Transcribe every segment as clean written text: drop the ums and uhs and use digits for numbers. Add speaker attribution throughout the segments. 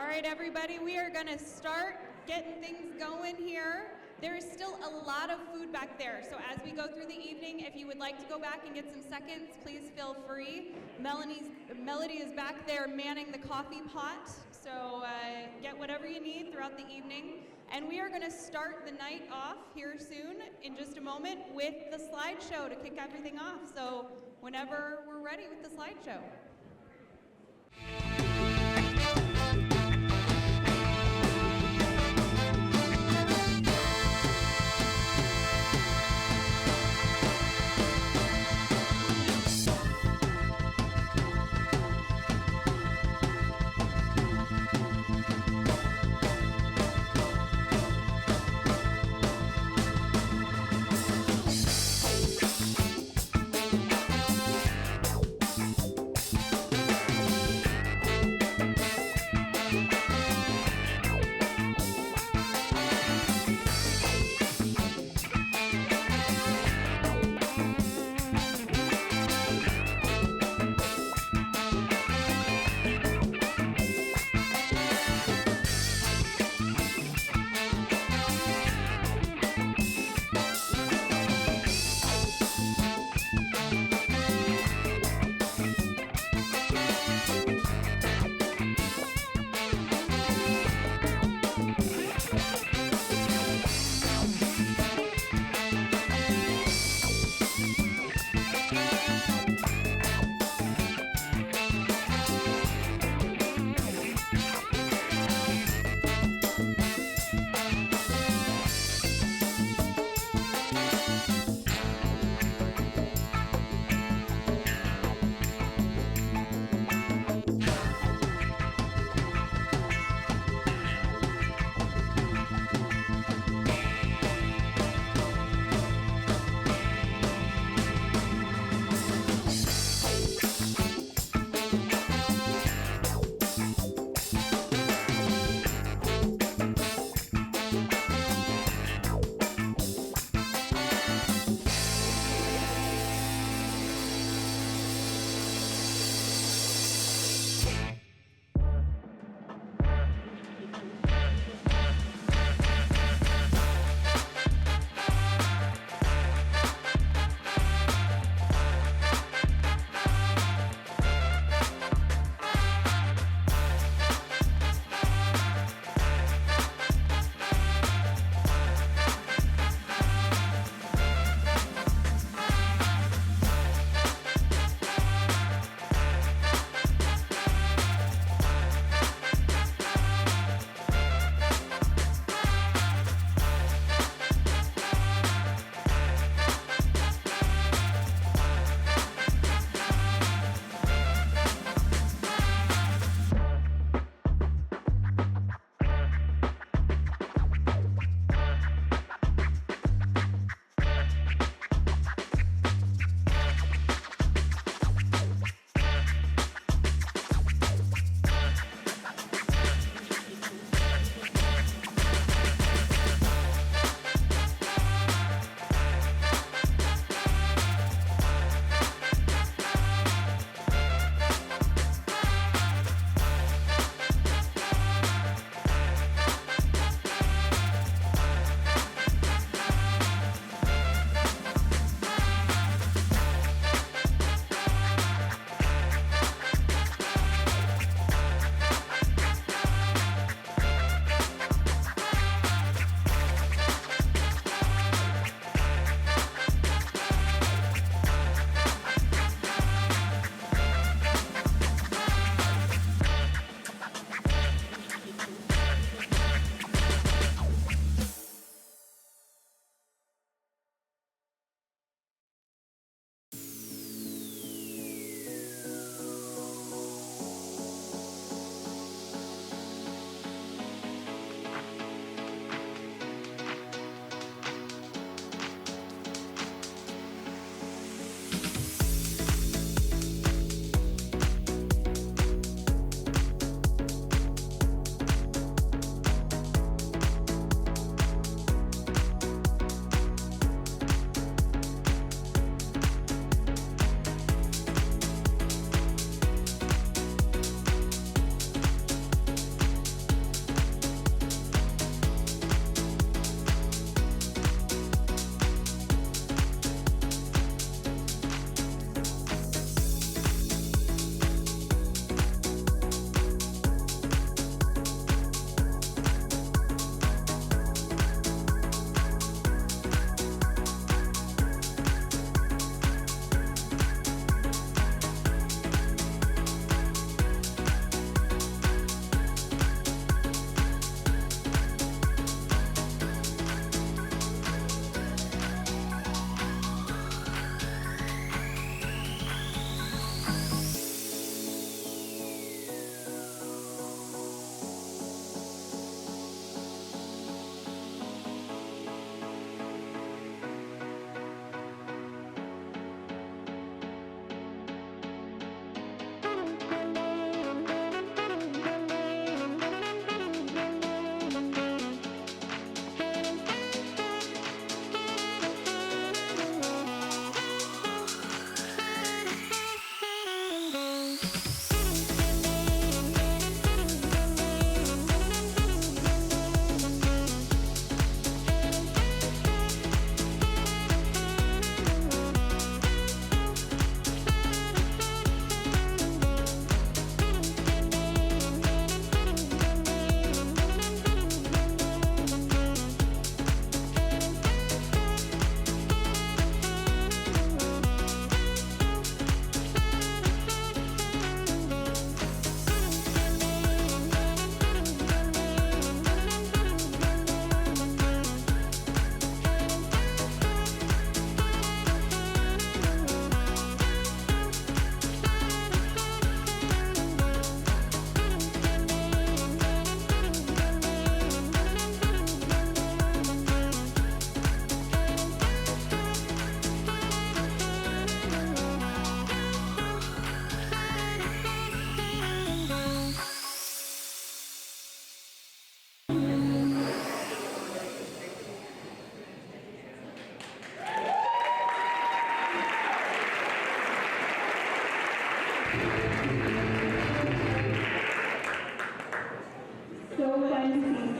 Speaker 1: right, everybody, we are going to start getting things going here. There is still a lot of food back there, so as we go through the evening, if you would like to go back and get some seconds, please feel free. Melody is back there manning the coffee pot, so get whatever you need throughout the evening. And we are going to start the night off here soon, in just a moment, with the slideshow to kick everything off. So whenever we're ready with the slideshow.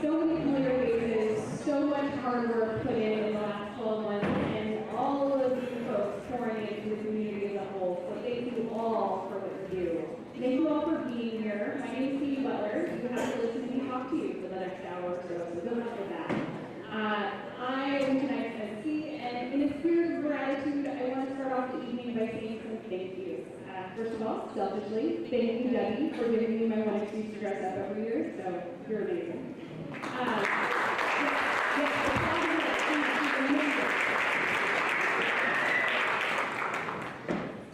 Speaker 2: so many familiar faces, so much hard work put in the last 12 months, and all of you folks pouring into the community as a whole. So thank you all for what you do. Thank you all for being here. My name is Steve Butler. You have to listen to me talk to you for the next hour or so good luck with that. I am tonight's MC, and in a spirit of gratitude, I want to start off the evening by saying some thank yous. First of all, selfishly, thank you, Debbie, for giving me my one excuse to dress up every year, so you're amazing.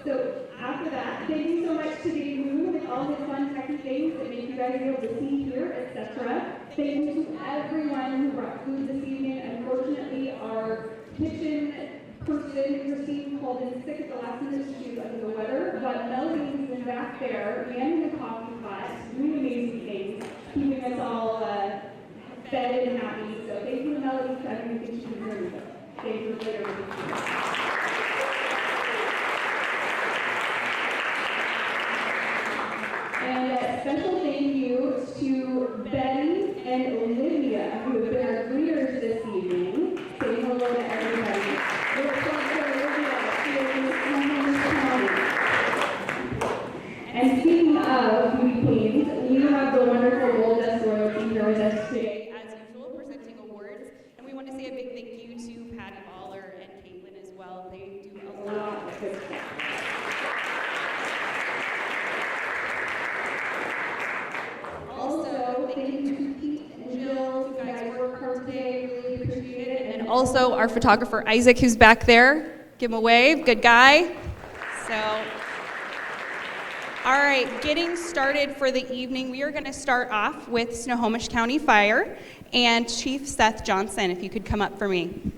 Speaker 2: So after that, thank you so much to Dave Moon and all his fun techie things that make you guys be able to see here, etc. Thank you to everyone who brought food this evening. Unfortunately, our kitchen person, Christine, called in sick at the last minute. She was under the weather, but Melody has been back there, manning the coffee pot, doing amazing things, keeping us all fed and happy. So thank you to Melody for everything she's been doing. Thank you for everything. And a special thank you to Betty and Olivia, who have been our greeters this evening. Say hello to everybody. We're excited for Olivia here in Snohomish County. And speaking of beauty queens, we have the wonderful Gold Dust Royalty here with us today,
Speaker 1: as usual, presenting awards. And we want to say a big thank you to Patty Baller and Caitlin as well. They do a lot of good stuff.
Speaker 2: Also, thank you to Pete and Jill. You guys worked hard today. Really appreciate it.
Speaker 1: And also our photographer Isaac, who's back there. Give him a wave. Good guy. So, all right, getting started for the evening. We are going to start off with Snohomish County Fire and Chief Seth Johnson, if you could come up for me.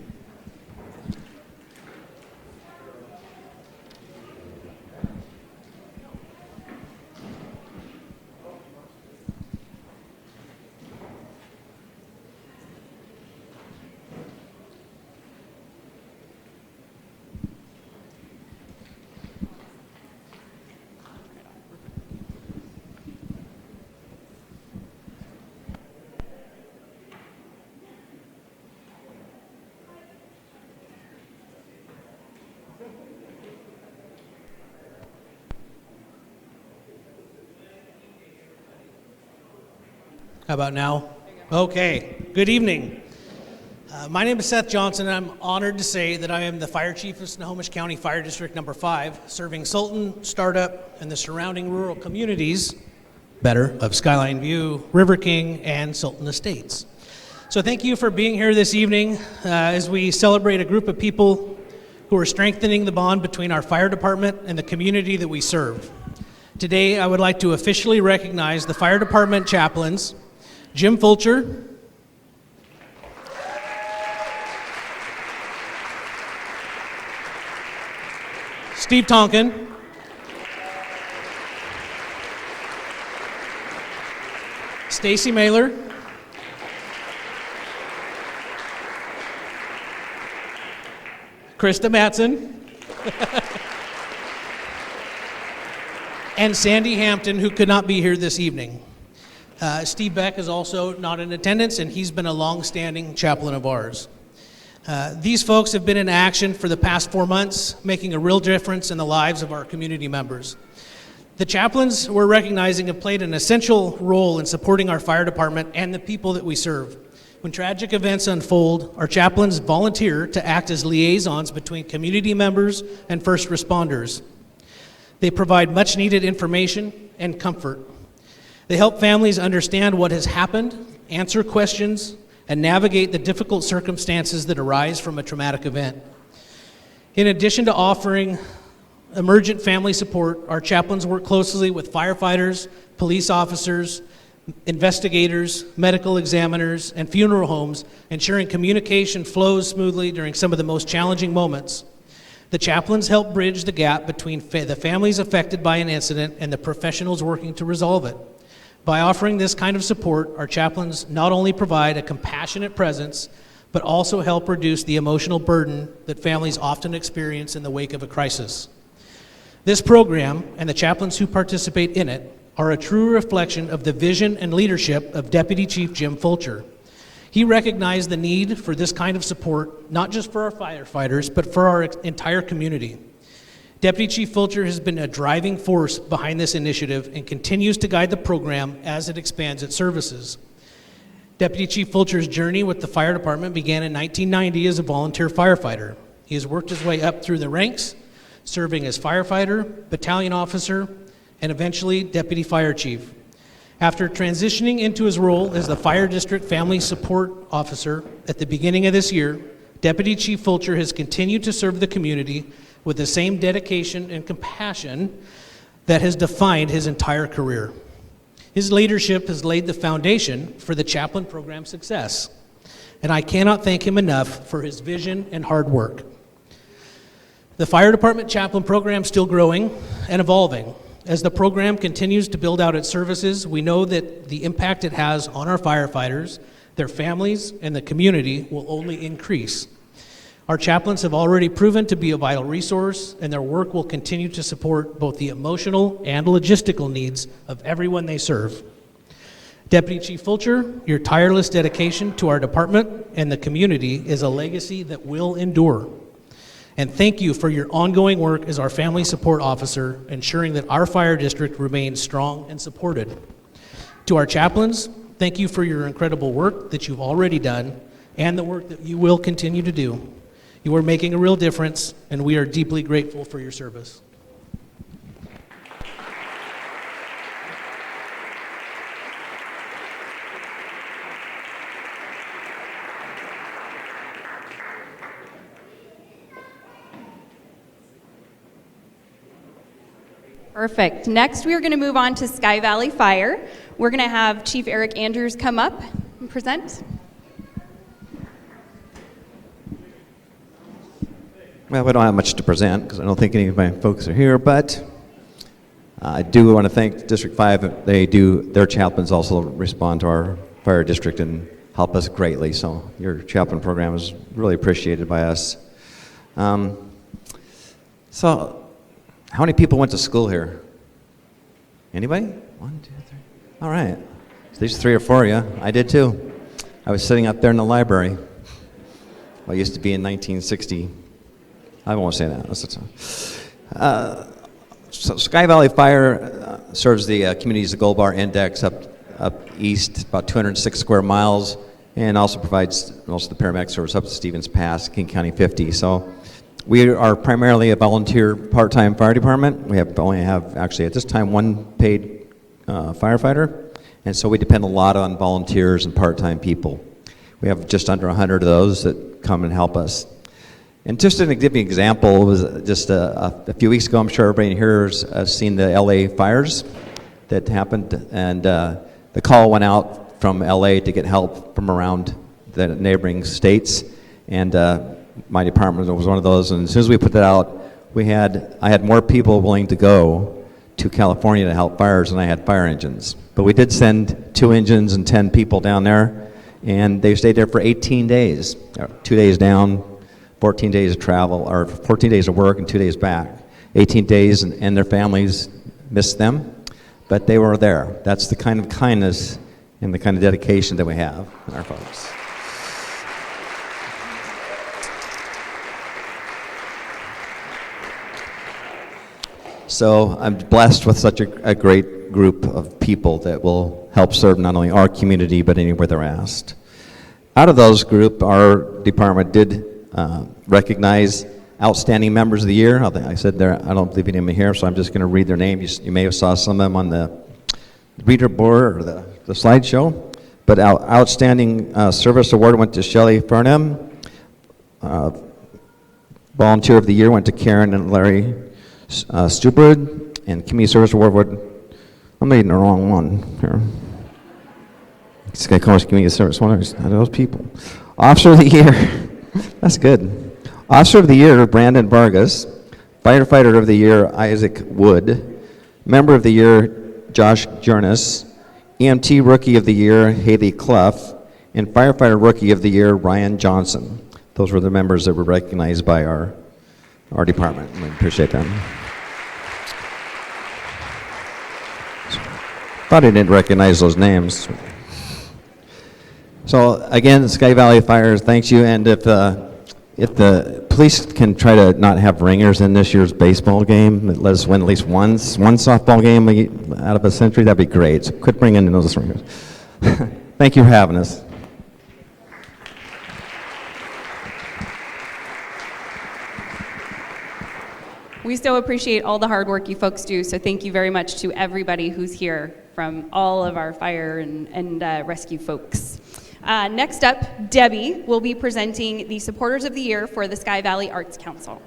Speaker 3: How about now? Okay, good evening. My name is Seth Johnson, and I'm honored to say that I am the Fire Chief of Snohomish County Fire District Number 5, serving Sultan, Startup, and the surrounding rural communities, of Skyline View, River King, and Sultan Estates. So thank you for being here this evening as we celebrate a group of people who are strengthening the bond between our fire department and the community that we serve. Today, I would like to officially recognize the fire department chaplains, Jim Fulcher, Steve Tonkin, Stacy Mailer, Krista Matson, and Sandy Hampton, who could not be here this evening. Steve Beck is also not in attendance, and he's been a long-standing chaplain of ours. These folks have been in action for the past 4 months, making a real difference in the lives of our community members. The chaplains we're recognizing have played an essential role in supporting our fire department and the people that we serve. When tragic events unfold, our chaplains volunteer to act as liaisons between community members and first responders. They provide much-needed information and comfort. They help families understand what has happened, answer questions, and navigate the difficult circumstances that arise from a traumatic event. In addition to offering emergent family support, our chaplains work closely with firefighters, police officers, investigators, medical examiners, and funeral homes, ensuring communication flows smoothly during some of the most challenging moments. The chaplains help bridge the gap between the families affected by an incident and the professionals working to resolve it. By offering this kind of support, our chaplains not only provide a compassionate presence, but also help reduce the emotional burden that families often experience in the wake of a crisis. This program, and the chaplains who participate in it, are a true reflection of the vision and leadership of Deputy Chief Jim Fulcher. He recognized the need for this kind of support, not just for our firefighters, but for our entire community. Deputy Chief Fulcher has been a driving force behind this initiative and continues to guide the program as it expands its services. Deputy Chief Fulcher's journey with the fire department began in 1990 as a volunteer firefighter. He has worked his way up through the ranks, serving as firefighter, battalion officer, and eventually deputy fire chief. After transitioning into his role as the Fire District Family Support Officer at the beginning of this year, Deputy Chief Fulcher has continued to serve the community with the same dedication and compassion that has defined his entire career. His leadership has laid the foundation for the chaplain program's success, and I cannot thank him enough for his vision and hard work. The fire department chaplain program is still growing and evolving. As the program continues to build out its services, we know that the impact it has on our firefighters, their families, and the community will only increase. Our chaplains have already proven to be a vital resource, and their work will continue to support both the emotional and logistical needs of everyone they serve. Deputy Chief Fulcher, your tireless dedication to our department and the community is a legacy that will endure. And thank you for your ongoing work as our family support officer, ensuring that our fire district remains strong and supported. To our chaplains, thank you for your incredible work that you've already done and the work that you will continue to do. You are making a real difference, and we are deeply grateful for your service.
Speaker 1: Perfect. Next, we are going to move on to Sky Valley Fire. We're going to have Chief Eric Andrews come up and present.
Speaker 4: Well, we don't have much to present because I don't think any of my folks are here, but I do want to thank District 5. Their chaplains also respond to our fire district and help us greatly, so your chaplain program is really appreciated by us. So, how many people went to school here? Anybody? 1, 2, 3. All right. So there's 3 or 4 of you. I did too. I was sitting up there in the library. Well, I used to be in 1960. I won't say that. So Sky Valley Fire serves the communities of Gold Bar Index up east, about 206 square miles, and also provides most of the paramedic service up to Stevens Pass, King County 50. So we are primarily a volunteer part-time fire department. We only have actually at this time 1 paid firefighter, and so we depend a lot on volunteers and part-time people. We have just under 100 of those that come and help us. And just to give you an example, it was just a few weeks ago, I'm sure everybody here has seen the LA fires that happened, and the call went out from LA to get help from around the neighboring states, and my department was one of those, and as soon as we put that out, I had more people willing to go to California to help fires than I had fire engines. But we did send 2 engines and 10 people down there, and they stayed there for 18 days, 2 days down, 14 days of travel, or 14 days of work and 2 days back. 18 days, and their families missed them, but they were there. That's the kind of kindness and the kind of dedication that we have in our folks. So I'm blessed with such a great group of people that will help serve not only our community, but anywhere they're asked. Out of those group, our department did recognize outstanding members of the year. I said there, I don't believe any of them here, so I'm just going to read their names. You may have saw some of them on the reader board or the slideshow. But our outstanding service award went to Shelley Furnham. Volunteer of the year went to Karen and Larry Stupid. And Community Service Award I'm reading the wrong one here. This guy calls Community Service, one of those people. Officer of the year. That's good. Officer of the Year, Brandon Vargas. Firefighter of the Year, Isaac Wood. Member of the Year, Josh Jonas. EMT Rookie of the Year, Haley Clough. And Firefighter Rookie of the Year, Ryan Johnson. Those were the members that were recognized by our department. We appreciate them. Thought I didn't recognize those names. So again, Sky Valley Fire thanks you, and if the police can try to not have ringers in this year's baseball game, let us win at least one softball game out of a century, that'd be great. So quit bringing in those ringers. Thank you for having us.
Speaker 5: We so appreciate all the hard work you folks do, so thank you very much to everybody who's here from all of our fire and rescue folks. Next up, Debbie will be presenting the Supporters of the Year for the Sky Valley Arts Council.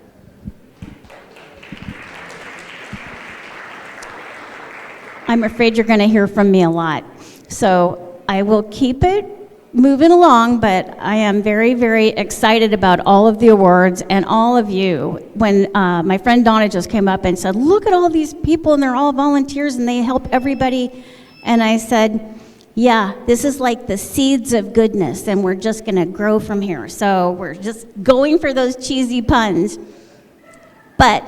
Speaker 6: I'm afraid you're going to hear from me a lot. So I will keep it moving along, but I am very, very excited about all of the awards and all of you. When my friend Donna just came up and said, look at all these people and they're all volunteers and they help everybody. And I said, yeah, this is like the seeds of goodness and we're just going to grow from here. So we're just going for those cheesy puns. But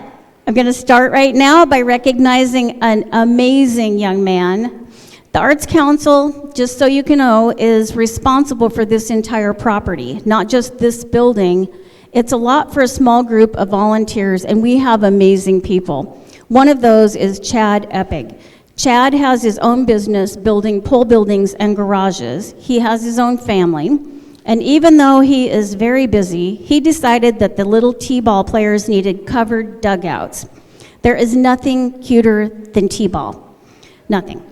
Speaker 6: I'm going to start right now by recognizing an amazing young man. The Arts Council, just so you can know, is responsible for this entire property, not just this building. It's a lot for a small group of volunteers, and we have amazing people. One of those is Chad Eppig. Chad has his own business building pole buildings and garages. He has his own family, and even though he is very busy, he decided that the little t-ball players needed covered dugouts. There is nothing cuter than t-ball, nothing.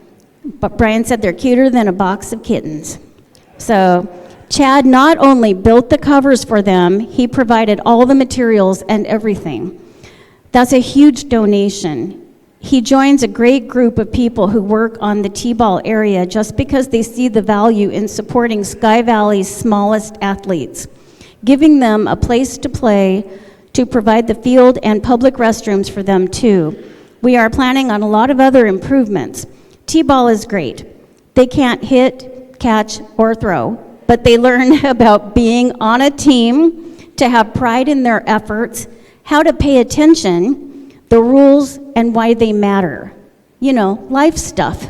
Speaker 6: But Brian said they're cuter than a box of kittens. So Chad not only built the covers for them, he provided all the materials and everything. That's a huge donation. He joins a great group of people who work on the T-ball area just because they see the value in supporting Sky Valley's smallest athletes, giving them a place to play, to provide the field and public restrooms for them too. We are planning on a lot of other improvements. T-ball is great. They can't hit, catch, or throw, but they learn about being on a team, to have pride in their efforts, how to pay attention, the rules, and why they matter. You know, life stuff.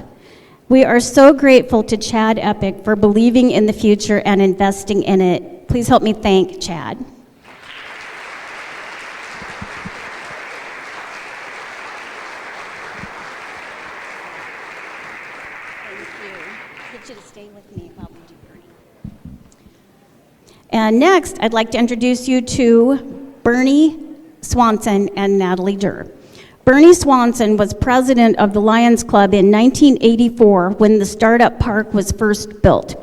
Speaker 6: We are so grateful to Chad Eppig for believing in the future and investing in it. Please help me thank Chad. Get you to stay with me while we do Bernie. And next, I'd like to introduce you to Bernie Swanson and Natalie Durr. Bernie Swanson was president of the Lions Club in 1984 when the startup park was first built.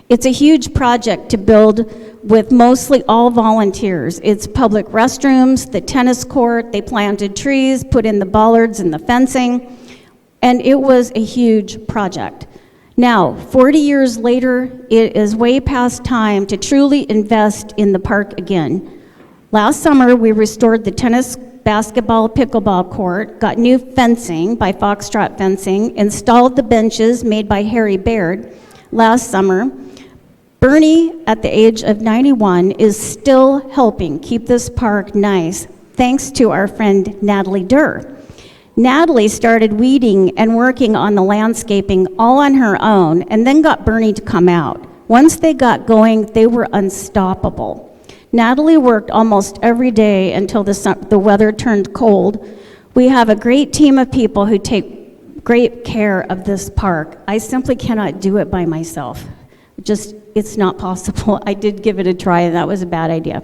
Speaker 6: It's a huge project to build with mostly all volunteers. It's public restrooms, the tennis court, they planted trees, put in the bollards and the fencing, and it was a huge project. Now, 40 years later, it is way past time to truly invest in the park again. Last summer, we restored the tennis, basketball, pickleball court, got new fencing by Foxtrot Fencing, installed the benches made by Harry Baird last summer. Bernie, at the age of 91, is still helping keep this park nice, thanks to our friend Natalie Durr. Natalie started weeding and working on the landscaping all on her own, and then got Bernie to come out. Once they got going, they were unstoppable. Natalie worked almost every day until the weather turned cold. We have a great team of people who take great care of this park. I simply cannot do it by myself. It's not possible. I did give it a try, and that was a bad idea.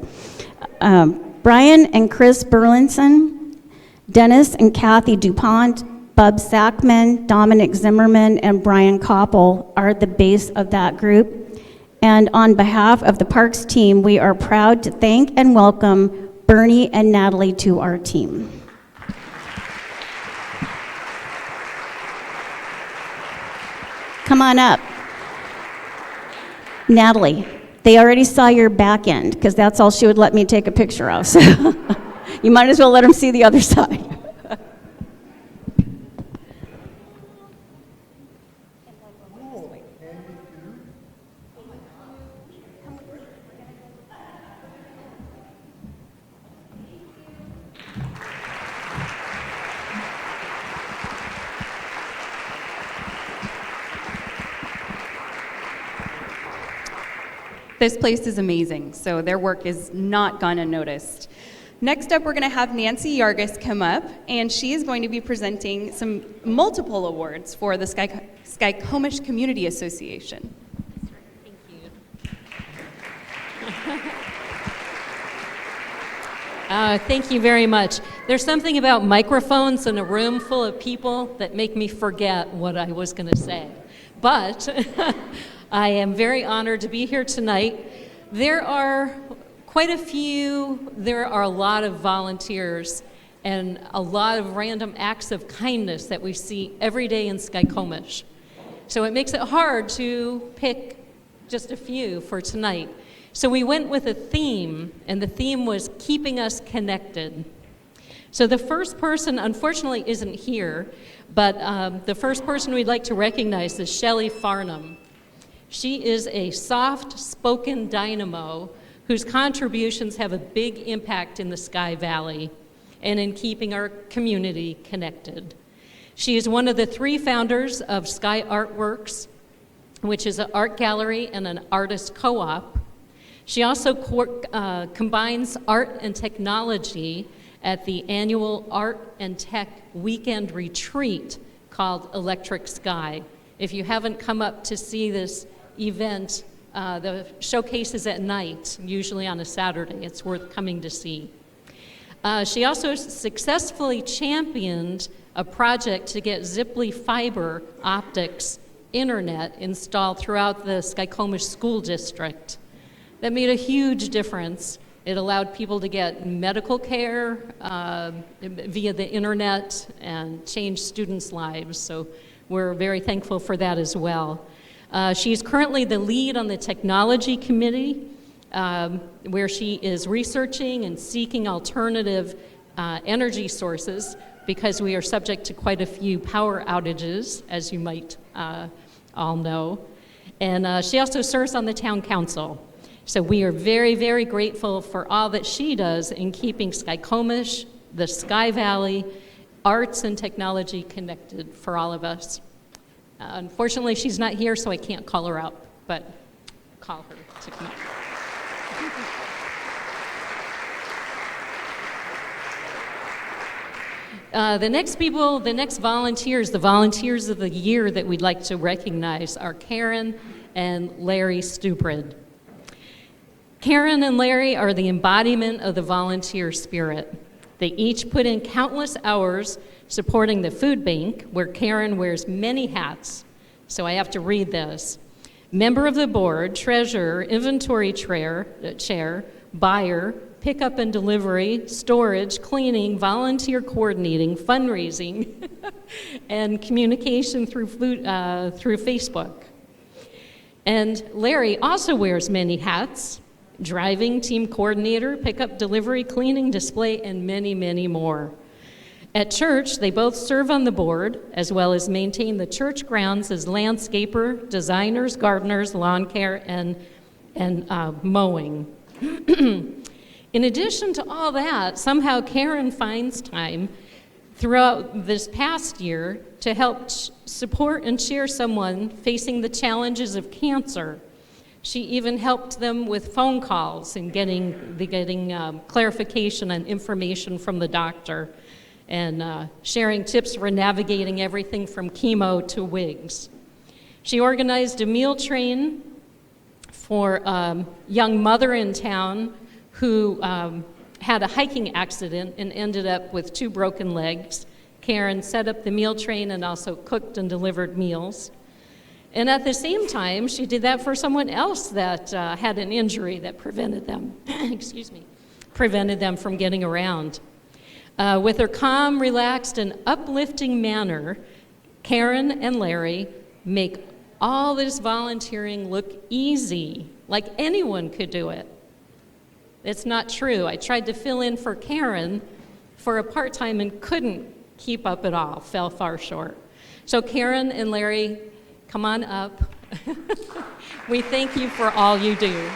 Speaker 6: Brian and Chris Burlinson, Dennis and Kathy DuPont, Bub Sackman, Dominic Zimmerman, and Brian Koppel are the base of that group. And on behalf of the Parks team, we are proud to thank and welcome Bernie and Natalie to our team. Come on up. Natalie, they already saw your back end, because that's all she would let me take a picture of. So you might as well let them see the other side.
Speaker 5: This place is amazing, so their work is not gone unnoticed. Next up, we're going to have Nancy Yargis come up, and she is going to be presenting some multiple awards for the Skykomish Community Association.
Speaker 7: Thank you very much. There's something about microphones in a room full of people that make me forget what I was going to say. But I am very honored to be here tonight. There are a lot of volunteers and a lot of random acts of kindness that we see every day in Skykomish. So it makes it hard to pick just a few for tonight. So we went with a theme, and the theme was keeping us connected. So the first person, unfortunately, isn't here, but the first person we'd like to recognize is Shelley Farnham. She is a soft-spoken dynamo whose contributions have a big impact in the Sky Valley and in keeping our community connected. She is one of the 3 founders of Sky Artworks, which is an art gallery and an artist co-op. She also combines art and technology at the annual Art and Tech Weekend Retreat called Electric Sky. If you haven't come up to see this event, the showcase is at night, usually on a Saturday. It's worth coming to see. She also successfully championed a project to get Ziply fiber optics internet installed throughout the Skykomish School District. That made a huge difference. It allowed people to get medical care via the internet and change students' lives. So we're very thankful for that as well. She's currently the lead on the technology committee, where she is researching and seeking alternative energy sources because we are subject to quite a few power outages, as you might all know. And she also serves on the town council. So we are very, very grateful for all that she does in keeping Skykomish, the Sky Valley, arts and technology connected for all of us. Unfortunately, she's not here, so I can't call her out, but call her to come up. The next volunteers, the volunteers of the year that we'd like to recognize are Karen and Larry Stuprid. Karen and Larry are the embodiment of the volunteer spirit. They each put in countless hours supporting the food bank, where Karen wears many hats. So I have to read this. Member of the board, treasurer, inventory chair, buyer, pickup and delivery, storage, cleaning, volunteer coordinating, fundraising, and communication through Facebook. And Larry also wears many hats: driving, team coordinator, pickup, delivery, cleaning, display, and many, many more. At church, they both serve on the board, as well as maintain the church grounds as landscaper, designers, gardeners, lawn care, and mowing. In addition to all that, somehow Karen finds time throughout this past year to help support and cheer someone facing the challenges of cancer. She even helped them with phone calls and getting clarification and information from the doctor, and sharing tips for navigating everything from chemo to wigs. She organized a meal train for a young mother in town who had a hiking accident and ended up with 2 broken legs. Karen set up the meal train and also cooked and delivered meals. And at the same time, she did that for someone else that had an injury that prevented them, prevented them from getting around. With her calm, relaxed, and uplifting manner, Karen and Larry make all this volunteering look easy, like anyone could do it. It's not true. I tried to fill in for Karen for a part-time and couldn't keep up at all, fell far short. So Karen and Larry, come on up. We thank you for all you do.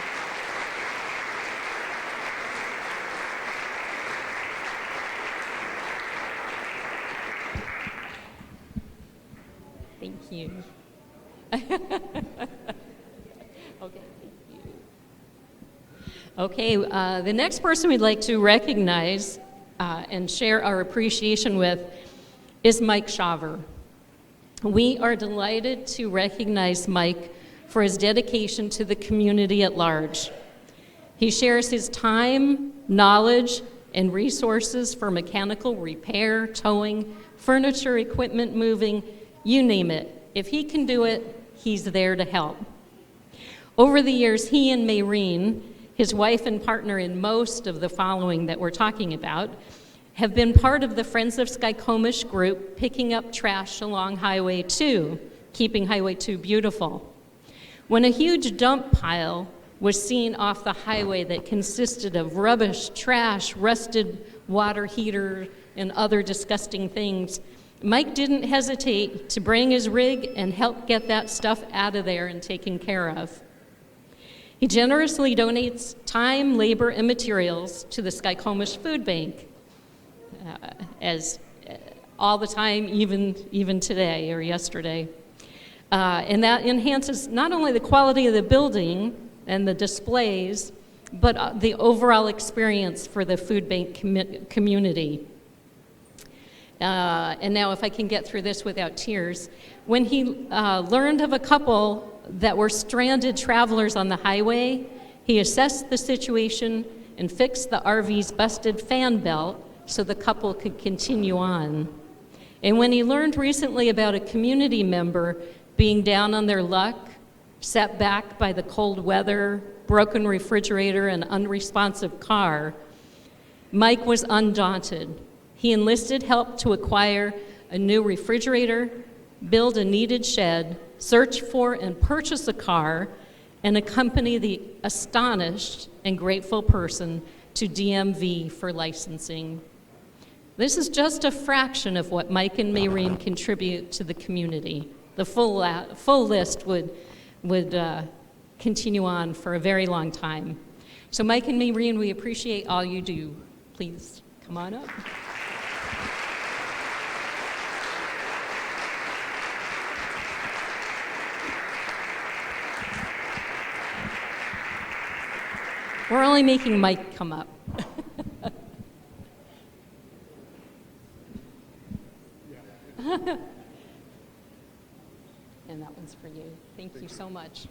Speaker 7: Thank you. Okay, thank you. Okay, the next person we'd like to recognize and share our appreciation with is Mike Shaver. We are delighted to recognize Mike for his dedication to the community at large. He shares his time, knowledge, and resources for mechanical repair, towing, furniture, equipment moving, you name it. If he can do it, he's there to help. Over the years, he and Mayreen, his wife and partner in most of the following that we're talking about, have been part of the Friends of Skykomish group picking up trash along Highway 2, keeping Highway 2 beautiful. When a huge dump pile was seen off the highway that consisted of rubbish, trash, rusted water heater, and other disgusting things, Mike didn't hesitate to bring his rig and help get that stuff out of there and taken care of. He generously donates time, labor, and materials to the Skykomish Food Bank, as all the time, even today or yesterday. And that enhances not only the quality of the building and the displays, but the overall experience for the food bank community. And now if I can get through this without tears, when he learned of a couple that were stranded travelers on the highway, he assessed the situation and fixed the RV's busted fan belt so the couple could continue on. And when he learned recently about a community member being down on their luck, set back by the cold weather, broken refrigerator, and unresponsive car, Mike was undaunted. He enlisted help to acquire a new refrigerator, build a needed shed, search for and purchase a car, and accompany the astonished and grateful person to DMV for licensing. This is just a fraction of what Mike and Mayreen contribute to the community. The full list would continue on for a very long time. So Mike and Mayreen, we appreciate all you do. Please come on up. We're only making Mike come up. And that one's for you. Thank you so much.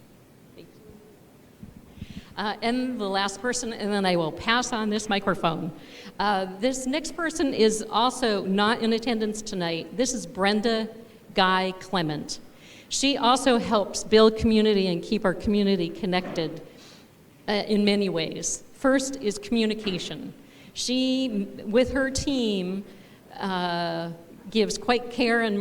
Speaker 7: Thank you. And the last person, and then I will pass on this microphone. This next person is also not in attendance tonight. This is Brenda Guy Clement. She also helps build community and keep our community connected in many ways. First is communication. She, with her team, gives quite care and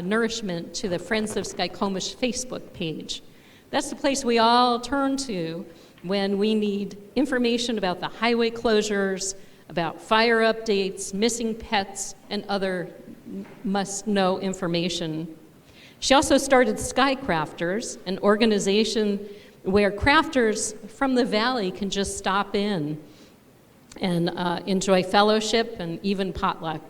Speaker 7: nourishment to the Friends of Skykomish Facebook page. That's the place we all turn to when we need information about the highway closures, about fire updates, missing pets, and other must-know information. She also started Skycrafters, an organization where crafters from the valley can just stop in and enjoy fellowship and even potluck.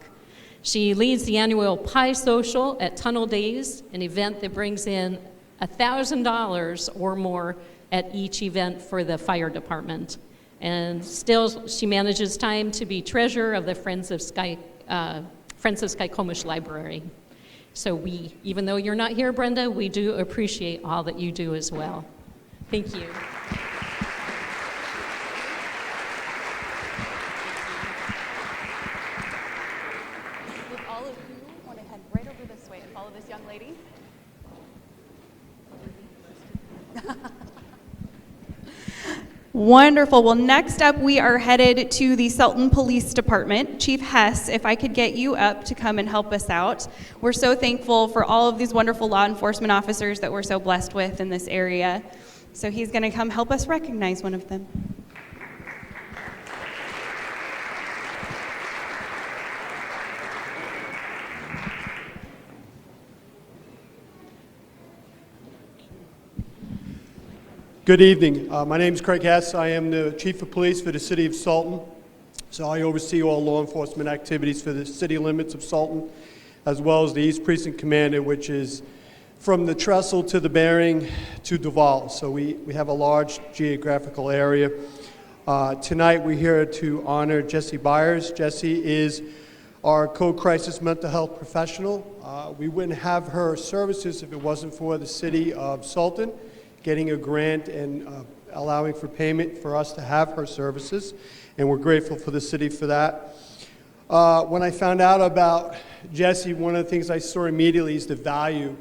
Speaker 7: She leads the annual Pie Social at Tunnel Days, an event that brings in $1,000 or more at each event for the fire department. And still, she manages time to be treasurer of the Friends of Skykomish Library. So even though you're not here, Brenda, we do appreciate all that you do as well. Thank you.
Speaker 5: If all of you want to head right over this way and follow this young lady.
Speaker 1: Wonderful. Well, next up, we are headed to the Sultan Police Department. Chief Hess, if I could get you up to come and help us out. We're so thankful for all of these wonderful law enforcement officers that we're so blessed with in this area. So he's going to come help us recognize one of them.
Speaker 8: Good evening. My name is Craig Hess. I am the Chief of Police for the City of Sultan. So I oversee all law enforcement activities for the city limits of Sultan, as well as the East Precinct Commander, which is from the Trestle to the Bering to Duval. So we have a large geographical area. Tonight we're here to honor Jesse Byers. Jesse is our co-crisis mental health professional. We wouldn't have her services if it wasn't for the city of Sultan getting a grant and allowing for payment for us to have her services, and we're grateful for the city for that. When I found out about Jessie, one of the things I saw immediately is the value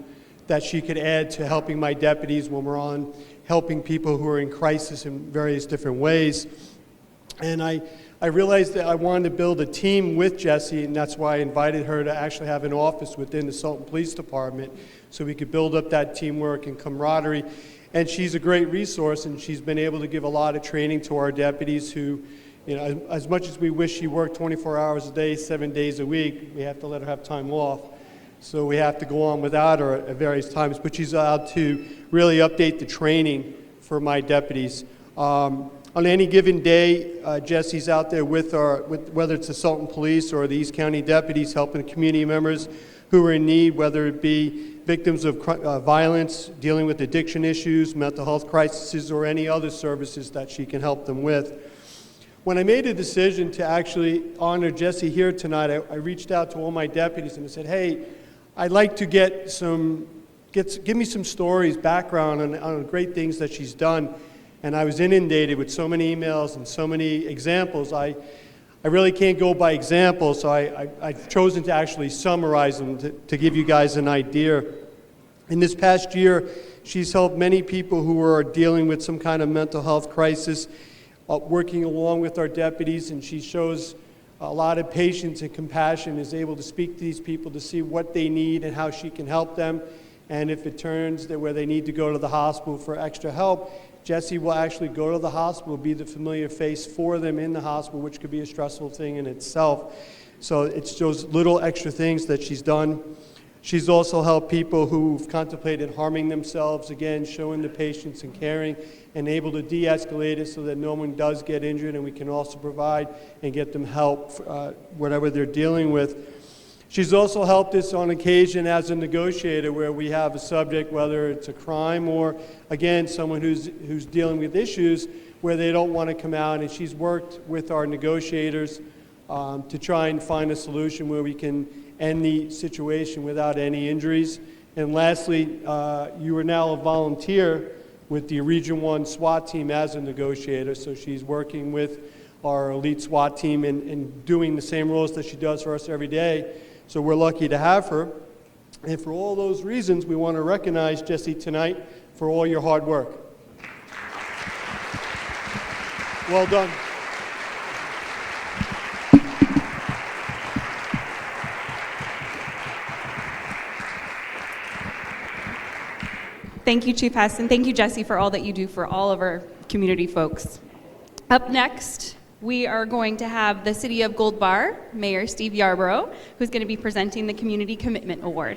Speaker 8: that she could add to helping my deputies when we're on helping people who are in crisis in various different ways. And I realized that I wanted to build a team with Jessie, and that's why I invited her to actually have an office within the Sultan Police Department so we could build up that teamwork and camaraderie. And she's a great resource, and she's been able to give a lot of training to our deputies who, you know, as much as we wish she worked 24 hours a day, 7 days a week, we have to let her have time off. So we have to go on without her at various times, but she's allowed to really update the training for my deputies. On any given day, Jesse's out there with whether it's the Sultan Police or the East County deputies, helping community members who are in need, whether it be victims of violence, dealing with addiction issues, mental health crises, or any other services that she can help them with. When I made a decision to actually honor Jessie here tonight, I reached out to all my deputies and I said, hey, I'd like to give me some stories, background on great things that she's done. And I was inundated with so many emails and so many examples. I really can't go by examples, so I've chosen to actually summarize them to give you guys an idea. In this past year, she's helped many people who are dealing with some kind of mental health crisis, working along with our deputies, and she shows a lot of patience and compassion, is able to speak to these people to see what they need and how she can help them. And if it turns that where they need to go to the hospital for extra help, Jessie will actually go to the hospital, be the familiar face for them in the hospital, which could be a stressful thing in itself. So it's those little extra things that she's done. She's also helped people who've contemplated harming themselves, again, showing the patience and caring, and able to de-escalate it so that no one does get injured, and we can also provide and get them help, whatever they're dealing with. She's also helped us on occasion as a negotiator where we have a subject, whether it's a crime or, again, someone who's dealing with issues where they don't want to come out, and she's worked with our negotiators to try and find a solution where we can end the situation without any injuries. And lastly, you are now a volunteer with the Region 1 SWAT team as a negotiator, so she's working with our elite SWAT team and doing the same roles that she does for us every day. So we're lucky to have her. And for all those reasons, we want to recognize Jessie tonight for all your hard work. Well done.
Speaker 5: Thank you, Chief Hess, and thank you, Jessie, for all that you do for all of our community folks. Up next, we are going to have the City of Gold Bar, Mayor Steve Yarborough, who's going to be presenting the Community Commitment Award.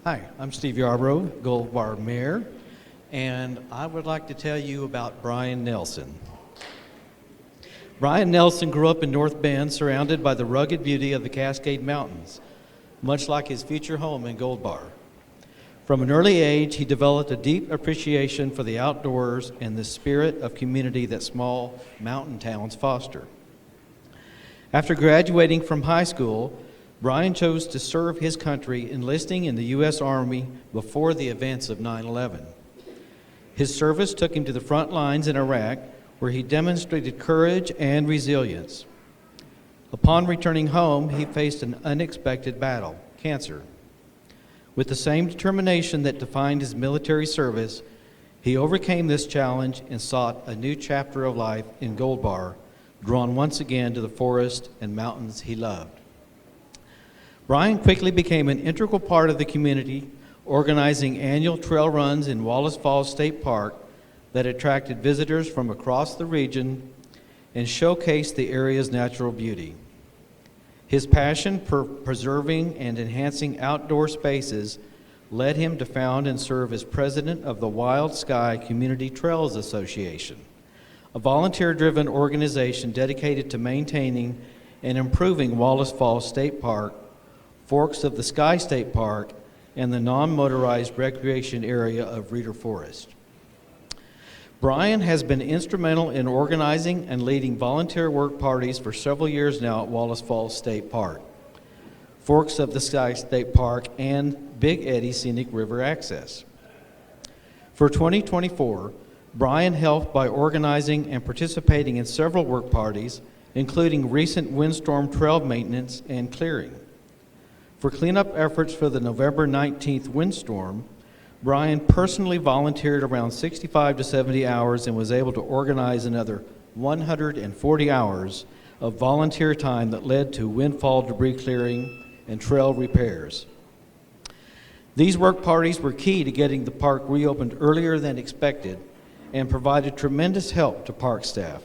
Speaker 9: Hi, I'm Steve Yarborough, Gold Bar Mayor, and I would like to tell you about Brian Nelson. Brian Nelson grew up in North Bend, surrounded by the rugged beauty of the Cascade Mountains, much like his future home in Gold Bar. From an early age, he developed a deep appreciation for the outdoors and the spirit of community that small mountain towns foster. After graduating from high school, Brian chose to serve his country, enlisting in the U.S. Army before the events of 9/11. His service took him to the front lines in Iraq, where he demonstrated courage and resilience. Upon returning home, he faced an unexpected battle, cancer. With the same determination that defined his military service, he overcame this challenge and sought a new chapter of life in Gold Bar, drawn once again to the forest and mountains he loved. Brian quickly became an integral part of the community, organizing annual trail runs in Wallace Falls State Park that attracted visitors from across the region and showcased the area's natural beauty. His passion for preserving and enhancing outdoor spaces led him to found and serve as president of the Wild Sky Community Trails Association, a volunteer-driven organization dedicated to maintaining and improving Wallace Falls State Park, Forks of the Sky State Park, and the non-motorized recreation area of Reeder Forest. Brian has been instrumental in organizing and leading volunteer work parties for several years now at Wallace Falls State Park, Forks of the Sky State Park, and Big Eddy Scenic River Access. For 2024, Brian helped by organizing and participating in several work parties, including recent windstorm trail maintenance and clearing. For cleanup efforts for the November 19th windstorm, Brian personally volunteered around 65 to 70 hours and was able to organize another 140 hours of volunteer time that led to windfall debris clearing and trail repairs. These work parties were key to getting the park reopened earlier than expected and provided tremendous help to park staff.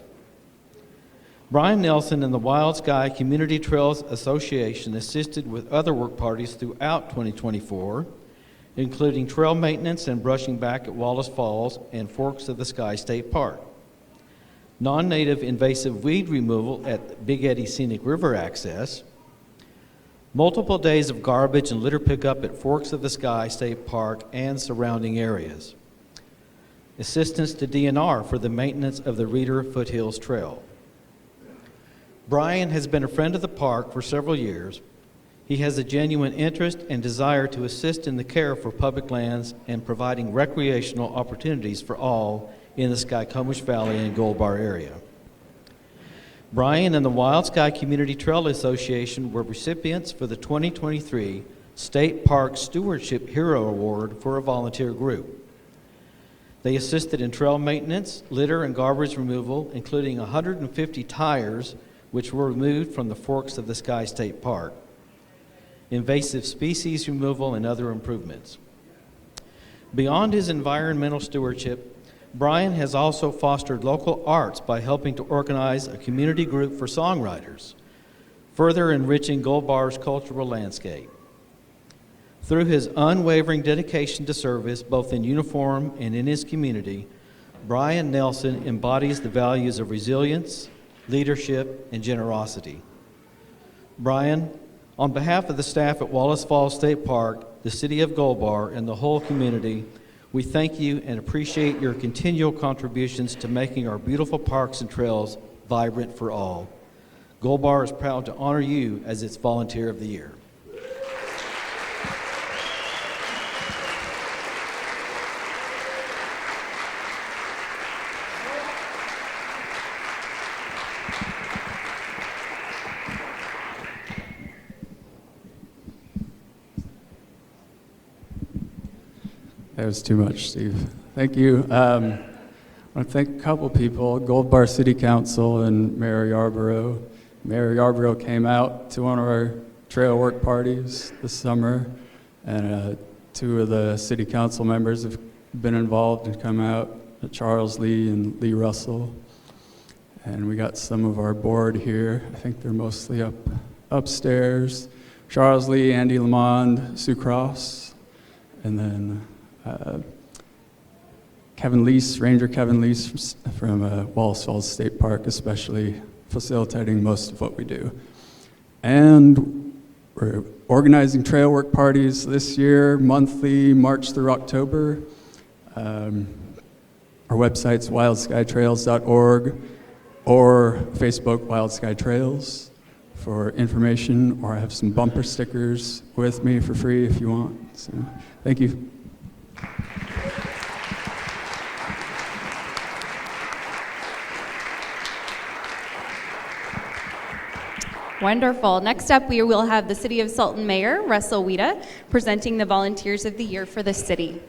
Speaker 9: Brian Nelson and the Wild Sky Community Trails Association assisted with other work parties throughout 2024, including trail maintenance and brushing back at Wallace Falls and Forks of the Sky State Park, non-native invasive weed removal at Big Eddy Scenic River Access, multiple days of garbage and litter pickup at Forks of the Sky State Park and surrounding areas, assistance to DNR for the maintenance of the Reeder Foothills Trail. Brian has been a friend of the park for several years. He has a genuine interest and desire to assist in the care for public lands and providing recreational opportunities for all in the Skykomish Valley and Gold Bar area. Brian and the Wild Sky Community Trail Association were recipients for the 2023 State Park Stewardship Hero Award for a volunteer group. They assisted in trail maintenance, litter, and garbage removal, including 150 tires which were removed from the Forks of the Sky State Park, invasive species removal, and other improvements. Beyond his environmental stewardship, Brian has also fostered local arts by helping to organize a community group for songwriters, further enriching Gold Bar's cultural landscape. Through his unwavering dedication to service, both in uniform and in his community, Brian Nelson embodies the values of resilience, leadership, and generosity. Brian, on behalf of the staff at Wallace Falls State Park, the City of Gold Bar, and the whole community, we thank you and appreciate your continual contributions to making our beautiful parks and trails vibrant for all. Gold Bar is proud to honor you as its Volunteer of the Year.
Speaker 10: That was too much, Steve. Thank you. I want to thank a couple people, Gold Bar City Council and Mayor Yarborough. Mayor Yarborough came out to one of our trail work parties this summer, and two of the city council members have been involved and come out, Charles Lee and Lee Russell. And we got some of our board here. I think they're mostly upstairs. Charles Lee, Andy Lamond, Sue Cross, and then Kevin Lease, Ranger Kevin Lease from Wallace Falls State Park, especially facilitating most of what we do. And we're organizing trail work parties this year, monthly, March through October. Our website's wildskytrails.org or Facebook Wild Sky Trails for information, or I have some bumper stickers with me for free if you want. So, thank you.
Speaker 5: Wonderful. Next up, we will have the City of Sultan Mayor, Russell Weta, presenting the Volunteers of the Year for the city.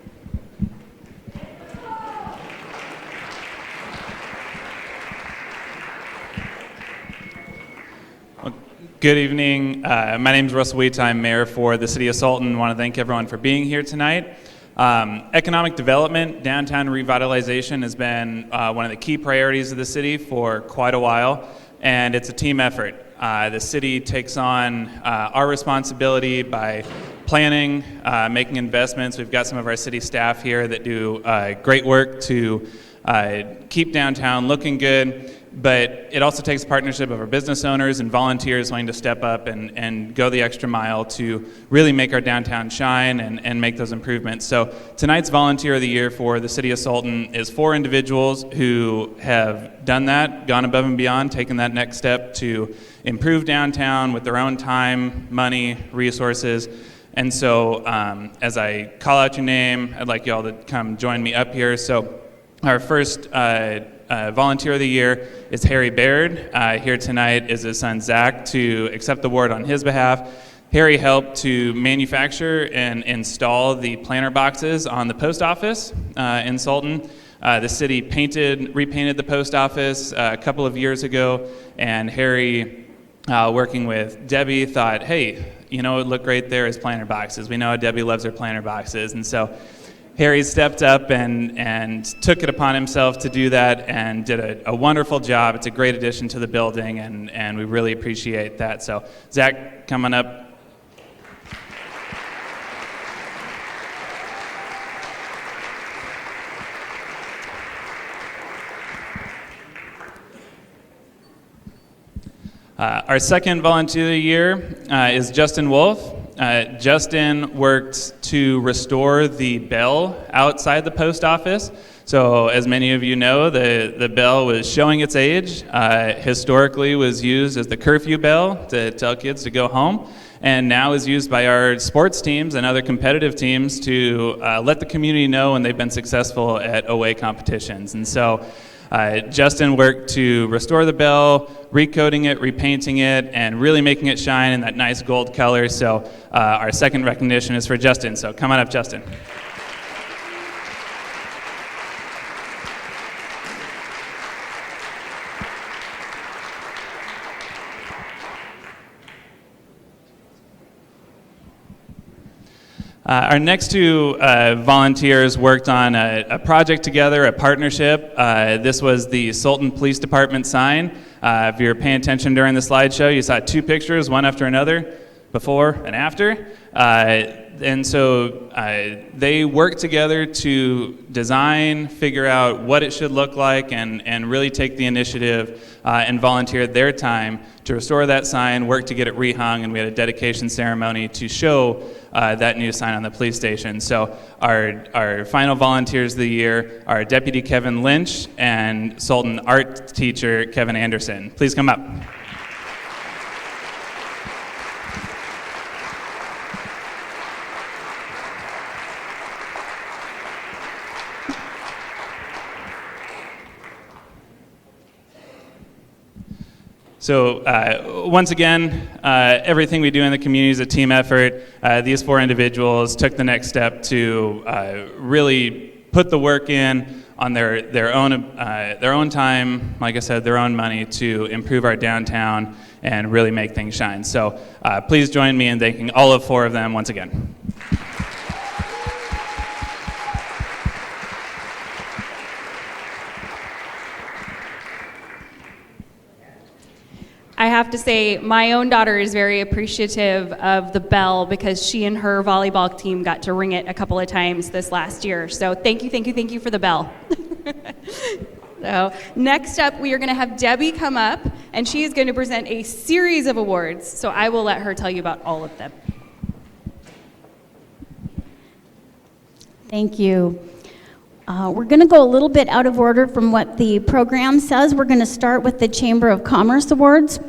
Speaker 11: Good evening. My name is Russell Weta. I'm mayor for the City of Sultan. I want to thank everyone for being here tonight. Economic development, downtown revitalization has been one of the key priorities of the city for quite a while, and it's a team effort. The city takes on our responsibility by planning, making investments. We've got some of our city staff here that do great work to keep downtown looking good, but it also takes a partnership of our business owners and volunteers willing to step up and go the extra mile to really make our downtown shine and make those improvements. So tonight's Volunteer of the Year for the City of Sultan is 4 individuals who have done that, gone above and beyond, taken that next step to improve downtown with their own time, money, resources. And so as I call out your name, I'd like you all to come join me up here. So our first Volunteer of the Year is Harry Baird. Here tonight is his son Zach to accept the award on his behalf. Harry helped to manufacture and install the planter boxes on the post office in Sultan. The city repainted the post office a couple of years ago, and Harry, working with Debbie, thought, hey, you know what would look great there is planter boxes. We know how Debbie loves her planter boxes, and so Harry stepped up and took it upon himself to do that and did a wonderful job. It's a great addition to the building, and we really appreciate that. So, Zach, come on up. Our second Volunteer of the Year is Justin Wolf. Justin worked to restore the bell outside the post office. So as many of you know, the bell was showing its age. Historically was used as the curfew bell to tell kids to go home, and now is used by our sports teams and other competitive teams to let the community know when they've been successful at away competitions. And so Justin worked to restore the bell, recoating it, repainting it, and really making it shine in that nice gold color. So our second recognition is for Justin. So come on up, Justin. Our next 2 volunteers worked on a project together, a partnership. This was the Sultan Police Department sign. If you were paying attention during the slideshow, you saw 2 pictures, one after another, before and after. And so they worked together to design, figure out what it should look like, and really take the initiative and volunteered their time to restore that sign, work to get it rehung, and we had a dedication ceremony to show that new sign on the police station. So our final volunteers of the year are Deputy Kevin Lynch and Sultan art teacher Kevin Anderson. Please come up. So once again, everything we do in the community is a team effort. These 4 individuals took the next step to really put the work in on their own time, like I said, their own money to improve our downtown and really make things shine. So please join me in thanking all of 4 of them once again.
Speaker 5: I have to say, my own daughter is very appreciative of the bell because she and her volleyball team got to ring it a couple of times this last year. So thank you for the bell. So next up, we are going to have Debbie come up, and she is going to present a series of awards. So I will let her tell you about all of them.
Speaker 6: Thank you. We're going to go a little bit out of order from what the program says. We're going to start with the Chamber of Commerce Awards.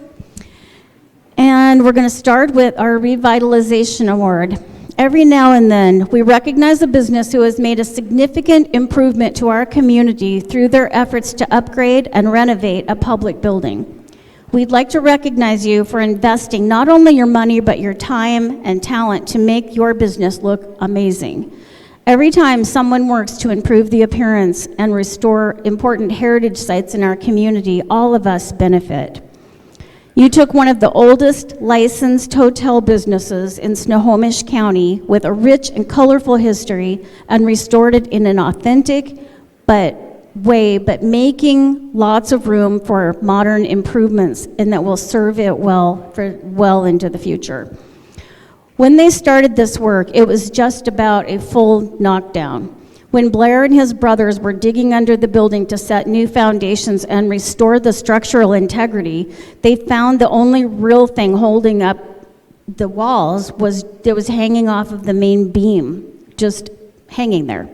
Speaker 6: And we're going to start with our Revitalization Award. Every now and then, we recognize a business who has made a significant improvement to our community through their efforts to upgrade and renovate a public building. We'd like to recognize you for investing not only your money, but your time and talent to make your business look amazing. Every time someone works to improve the appearance and restore important heritage sites in our community, all of us benefit. You took one of the oldest licensed hotel businesses in Snohomish County with a rich and colorful history and restored it in an authentic way, but making lots of room for modern improvements and that will serve it well into the future. When they started this work, it was just about a full knockdown. When Blair and his brothers were digging under the building to set new foundations and restore the structural integrity, they found the only real thing holding up the walls was hanging off of the main beam, just hanging there.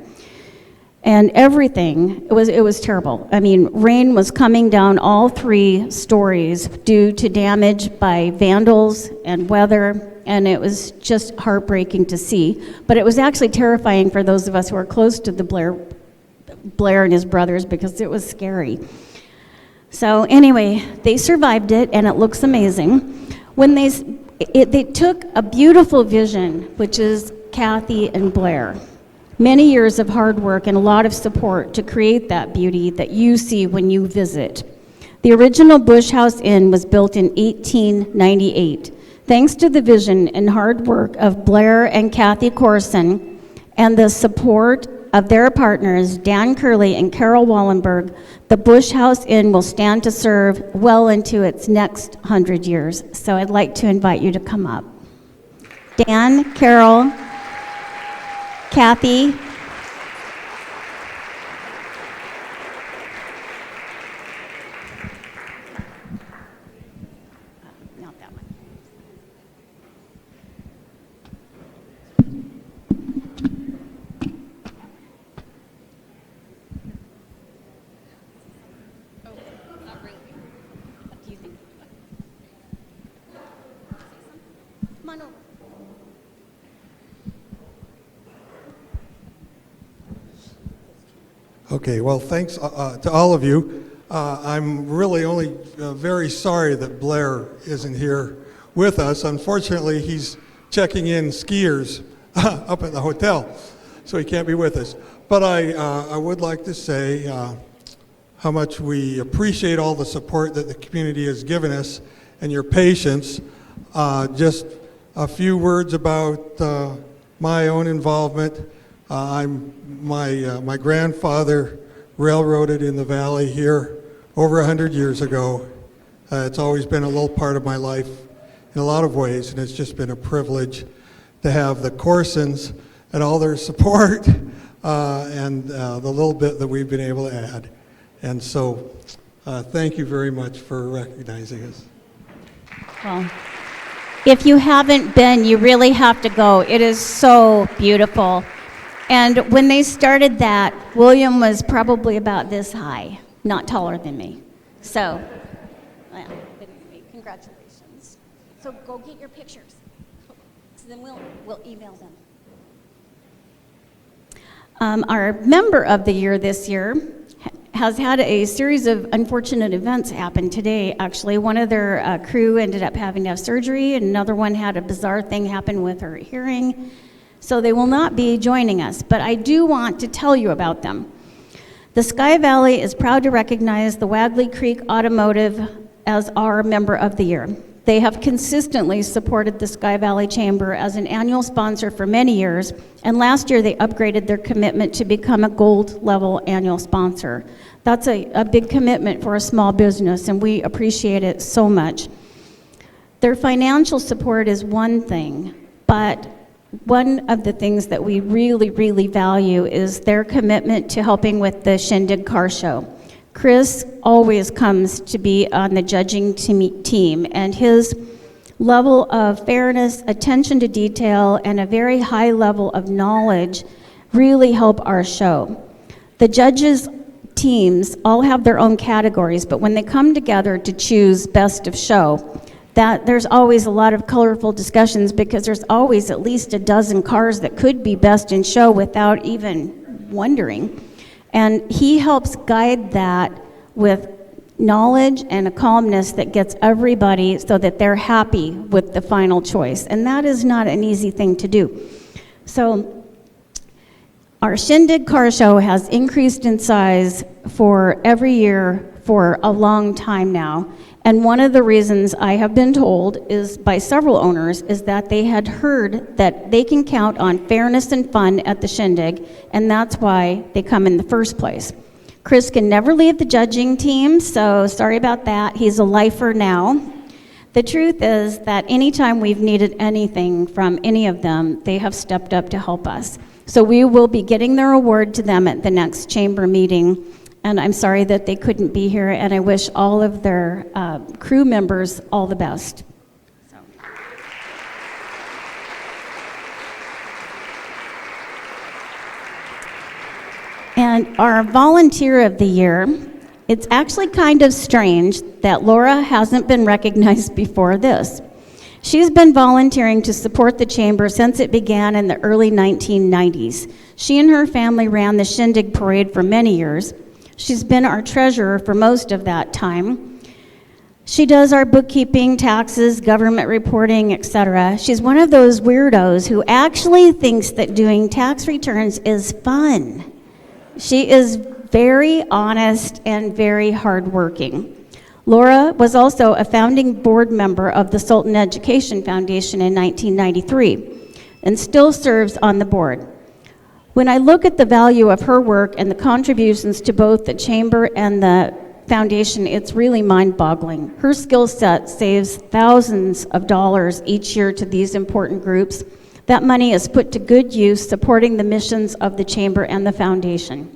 Speaker 6: And everything, it was terrible. I mean, rain was coming down all 3 stories due to damage by vandals and weather, and it was just heartbreaking to see. But it was actually terrifying for those of us who are close to the Blair and his brothers, because it was scary. So anyway, they survived it, and it looks amazing. When they took a beautiful vision, which is Kathy and Blair. Many years of hard work and a lot of support to create that beauty that you see when you visit. The original Bush House Inn was built in 1898. Thanks to the vision and hard work of Blair and Kathy Corson and the support of their partners, Dan Curley and Carol Wallenberg, the Bush House Inn will stand to serve well into its next 100 years. So I'd like to invite you to come up. Dan, Carol, Kathy. Not that one.
Speaker 5: Oh, not really. What do you think?
Speaker 6: Come on over.
Speaker 12: Okay, well, thanks to all of you. I'm really only very sorry that Blair isn't here with us. Unfortunately, he's checking in skiers up at the hotel, so he can't be with us. But I would like to say how much we appreciate all the support that the community has given us and your patience. Just a few words about my own involvement. My grandfather railroaded in the valley here over 100 years ago. It's always been a little part of my life in a lot of ways, and it's just been a privilege to have the Corsons and all their support and the little bit that we've been able to add. And so thank you very much for recognizing us.
Speaker 6: Well, if you haven't been, you really have to go. It is so beautiful. And when they started that, William was probably about this high, not taller than me. So, well, congratulations. So go get your pictures. So then we'll email them. Our member of the year this year has had a series of unfortunate events happen today. Actually, one of their crew ended up having to have surgery, and another one had a bizarre thing happen with her hearing. So they will not be joining us, but I do want to tell you about them. The Sky Valley is proud to recognize the Wagley Creek Automotive as our member of the year. They have consistently supported the Sky Valley Chamber as an annual sponsor for many years, and last year they upgraded their commitment to become a gold level annual sponsor. That's a big commitment for a small business, and we appreciate it so much. Their financial support is one thing, but one of the things that we really, really value is their commitment to helping with the Shindig Car Show. Chris always comes to be on the judging team, and his level of fairness, attention to detail, and a very high level of knowledge really help our show. The judges' teams all have their own categories, but when they come together to choose best of show, that there's always a lot of colorful discussions because there's always at least a dozen cars that could be best in show without even wondering. And he helps guide that with knowledge and a calmness that gets everybody so that they're happy with the final choice. And that is not an easy thing to do. So our Shindig Car Show has increased in size for every year for a long time now. And one of the reasons I have been told is by several owners is that they had heard that they can count on fairness and fun at the Shindig, and that's why they come in the first place. Chris can never leave the judging team, so sorry about that. He's a lifer now. The truth is that anytime we've needed anything from any of them, they have stepped up to help us. So we will be getting their award to them at the next chamber meeting. And I'm sorry that they couldn't be here, and I wish all of their crew members all the best. So. And our volunteer of the year, it's actually kind of strange that Laura hasn't been recognized before this. She's been volunteering to support the chamber since it began in the early 1990s. She and her family ran the Shindig Parade for many years. She's been our treasurer for most of that time. She does our bookkeeping, taxes, government reporting, etc. She's one of those weirdos who actually thinks that doing tax returns is fun. She is very honest and very hardworking. Laura was also a founding board member of the Sultan Education Foundation in 1993 and still serves on the board. When I look at the value of her work and the contributions to both the chamber and the foundation, it's really mind-boggling. Her skill set saves thousands of dollars each year to these important groups. That money is put to good use supporting the missions of the chamber and the foundation.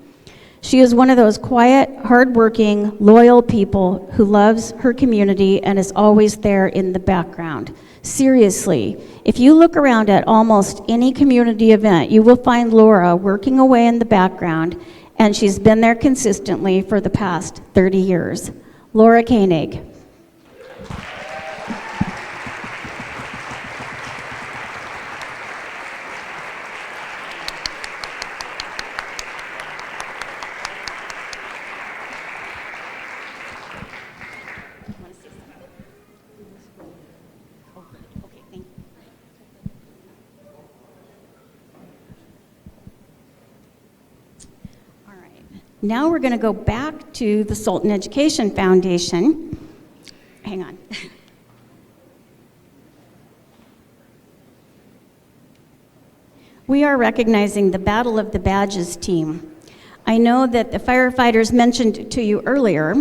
Speaker 6: She is one of those quiet, hardworking, loyal people who loves her community and is always there in the background. Seriously, if you look around at almost any community event, you will find Laura working away in the background, and she's been there consistently for the past 30 years. Laura Koenig. Now we're going to go back to the Sultan Education Foundation. Hang on. We are recognizing the Battle of the Badges team. I know that the firefighters mentioned it to you earlier,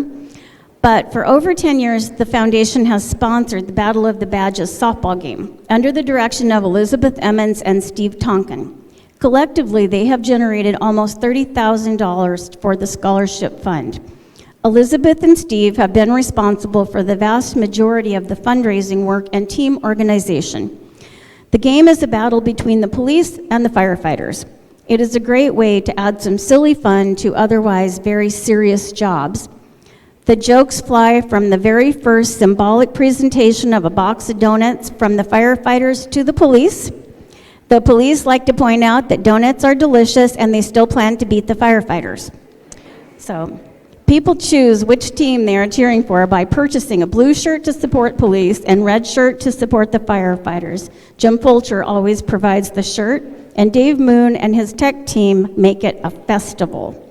Speaker 6: but for over 10 years, the foundation has sponsored the Battle of the Badges softball game under the direction of Elizabeth Emmons and Steve Tonkin. Collectively, they have generated almost $30,000 for the scholarship fund. Elizabeth and Steve have been responsible for the vast majority of the fundraising work and team organization. The game is a battle between the police and the firefighters. It is a great way to add some silly fun to otherwise very serious jobs. The jokes fly from the very first symbolic presentation of a box of donuts from the firefighters to the police. The police like to point out that donuts are delicious and they still plan to beat the firefighters. So people choose which team they are cheering for by purchasing a blue shirt to support police and red shirt to support the firefighters. Jim Fulcher always provides the shirt, and Dave Moon and his tech team make it a festival.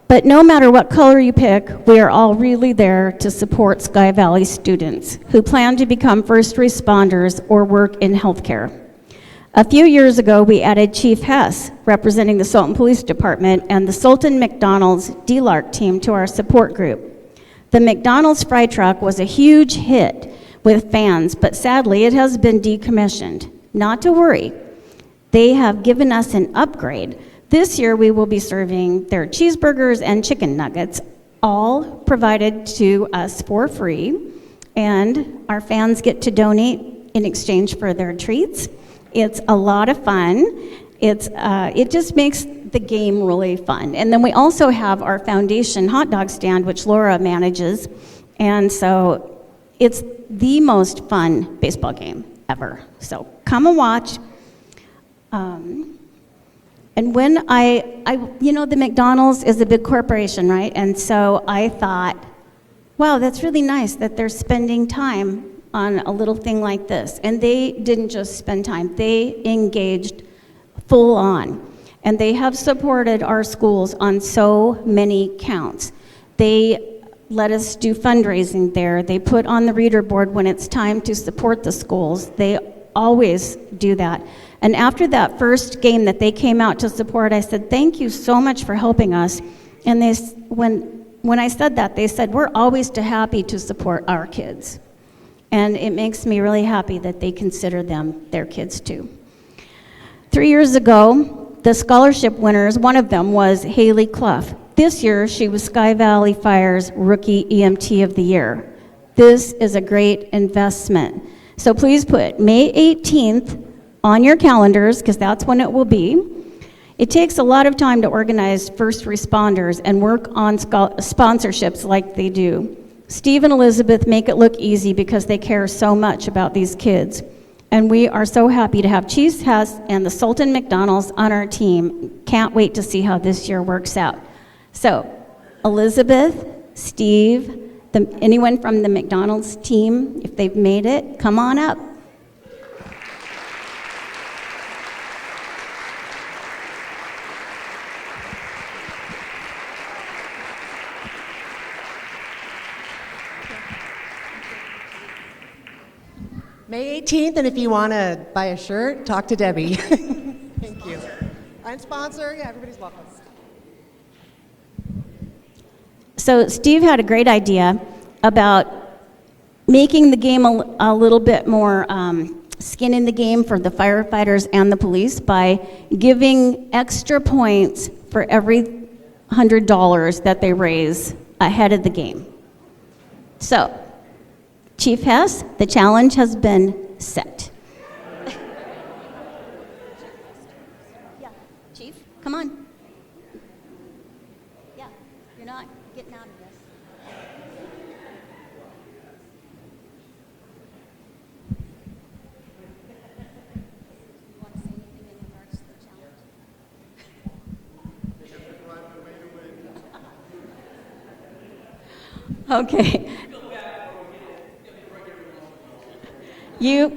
Speaker 6: But no matter what color you pick, we are all really there to support Sky Valley students who plan to become first responders or work in healthcare. A few years ago, we added Chief Hess, representing the Sultan Police Department, and the Sultan McDonald's DLARC team to our support group. The McDonald's fry truck was a huge hit with fans, but sadly, it has been decommissioned. Not to worry. They have given us an upgrade. This year, we will be serving their cheeseburgers and chicken nuggets, all provided to us for free, and our fans get to donate in exchange for their treats. It's a lot of fun. It just makes the game really fun. And then we also have our foundation hot dog stand, which Laura manages. And so it's the most fun baseball game ever. So come and watch. And when the McDonald's is a big corporation, right? And so I thought, wow, that's really nice that they're spending time on a little thing like this. And they didn't just spend time, they engaged full on. And they have supported our schools on so many counts. They let us do fundraising there. They put on the reader board when it's time to support the schools. They always do that. And after that first game that they came out to support, I said, thank you so much for helping us. And when I said that, they said, we're always happy to support our kids. and it makes me really happy that they consider them their kids too. 3 years ago, the scholarship winners, one of them was Haley Clough. This year, she was Sky Valley Fire's Rookie EMT of the Year. This is a great investment. So please put May 18th on your calendars, because that's when it will be. It takes a lot of time to organize first responders and work on sponsorships like they do. Steve and Elizabeth make it look easy because they care so much about these kids. And we are so happy to have Chiefs Hess and the Sultan McDonald's on our team. Can't wait to see how this year works out. So, Elizabeth, Steve, anyone from the McDonald's team, if they've made it, come on up.
Speaker 13: May 18th, and if you want to buy a shirt, talk to Debbie. Thank you. And sponsor, yeah, everybody's welcome.
Speaker 6: So Steve had a great idea about making the game a little bit more skin in the game for the firefighters and the police by giving extra points for every $100 that they raise ahead of the game. So, Chief Hess, the challenge has been set. Yeah, Chief, come on. Yeah, you're not getting out of this. You want to say anything in regards to the challenge? Okay. You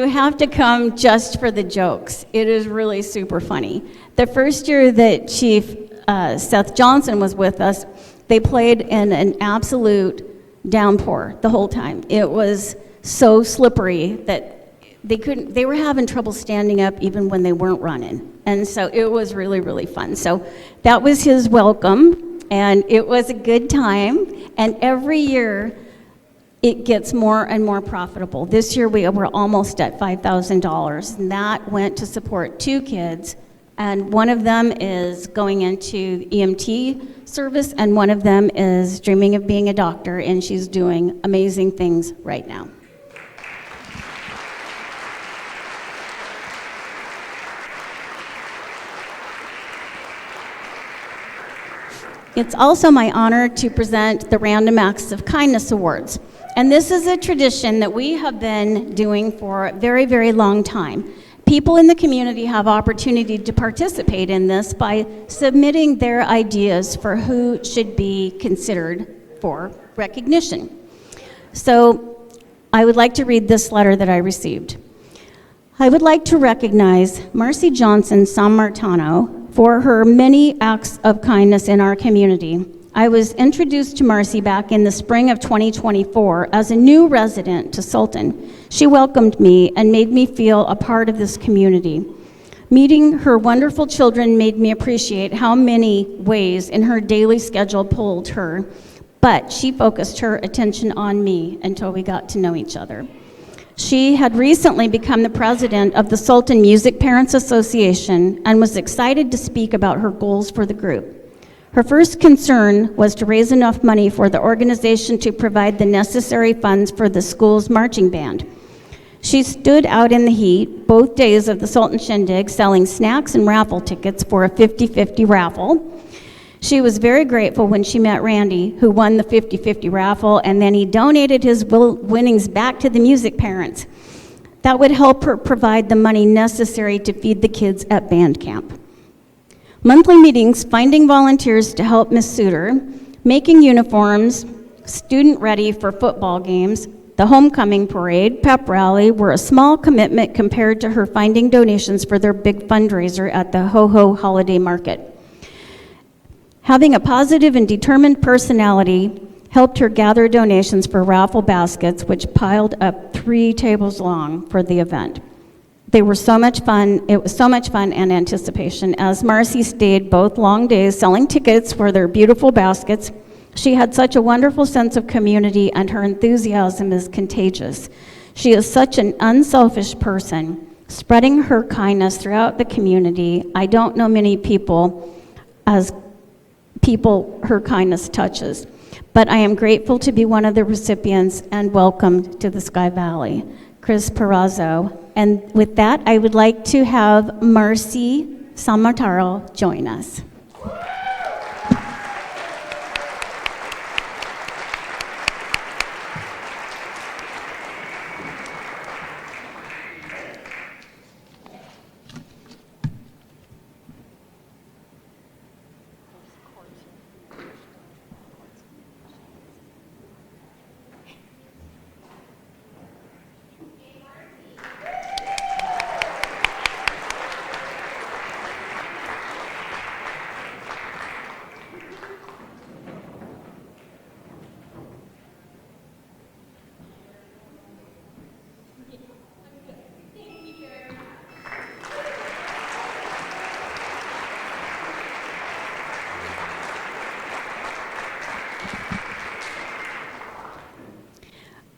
Speaker 6: have to come just for the jokes. It is really super funny. The first year that Chief Seth Johnson was with us, they played in an absolute downpour the whole time. It was so slippery that they were having trouble standing up even when they weren't running. And so it was really, really fun. So that was his welcome, and it was a good time. And every year, it gets more and more profitable. This year we were almost at $5,000, and that went to support 2 kids, and one of them is going into EMT service, and one of them is dreaming of being a doctor, and she's doing amazing things right now. It's also my honor to present the Random Acts of Kindness Awards. And this is a tradition that we have been doing for a very, very long time. People in the community have opportunity to participate in this by submitting their ideas for who should be considered for recognition. So I would like to read this letter that I received. I would like to recognize Marcy Johnson Sammartano for her many acts of kindness in our community. I was introduced to Marcy back in the spring of 2024 as a new resident to Sultan. She welcomed me and made me feel a part of this community. Meeting her wonderful children made me appreciate how many ways in her daily schedule pulled her, but she focused her attention on me until we got to know each other. She had recently become the president of the Sultan Music Parents Association and was excited to speak about her goals for the group. Her first concern was to raise enough money for the organization to provide the necessary funds for the school's marching band. She stood out in the heat both days of the Sultan Shindig selling snacks and raffle tickets for a 50-50 raffle. She was very grateful when she met Randy, who won the 50-50 raffle, and then he donated his winnings back to the music parents. That would help her provide the money necessary to feed the kids at band camp. Monthly meetings, finding volunteers to help Miss Suter, making uniforms, student ready for football games, the homecoming parade, pep rally were a small commitment compared to her finding donations for their big fundraiser at the Ho-Ho Holiday Market. Having a positive and determined personality helped her gather donations for raffle baskets, which piled up 3 tables long for the event. They were so much fun. It was so much fun and anticipation as Marcy stayed both long days selling tickets for their beautiful baskets. She had such a wonderful sense of community, and her enthusiasm is contagious. She is such an unselfish person, spreading her kindness throughout the community. I don't know many people her kindness touches, but I am grateful to be one of the recipients and welcomed to the Sky Valley. Chris Perazzo. And with that, I would like to have Marcy Samataro join us.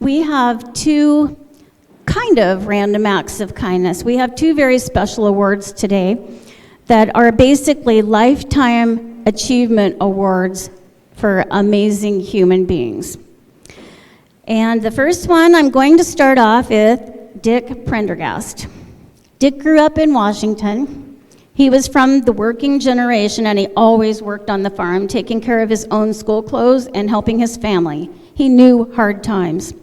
Speaker 6: We have two kind of random acts of kindness. We have two very special awards today that are basically lifetime achievement awards for amazing human beings. And the first one, I'm going to start off with Dick Prendergast. Dick grew up in Washington. He was from the working generation, and he always worked on the farm, taking care of his own school clothes and helping his family. He knew hard times.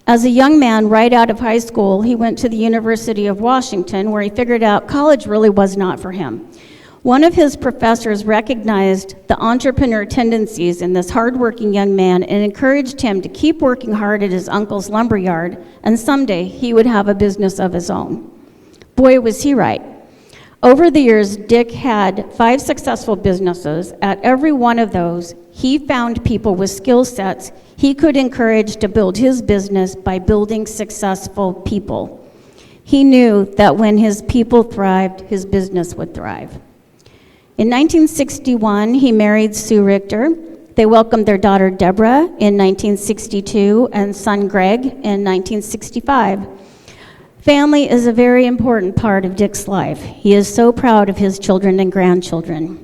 Speaker 6: As a young man, right out of high school, he went to the University of Washington, where he figured out college really was not for him. One of his professors recognized the entrepreneur tendencies in this hardworking young man and encouraged him to keep working hard at his uncle's lumberyard, and someday he would have a business of his own. Boy, was he right. Over the years, Dick had 5 successful businesses. At every one of those, he found people with skill sets he could encourage to build his business by building successful people. He knew that when his people thrived, his business would thrive. In 1961, he married Sue Richter. They welcomed their daughter Deborah in 1962 and son Greg in 1965. Family is a very important part of Dick's life. He is so proud of his children and grandchildren.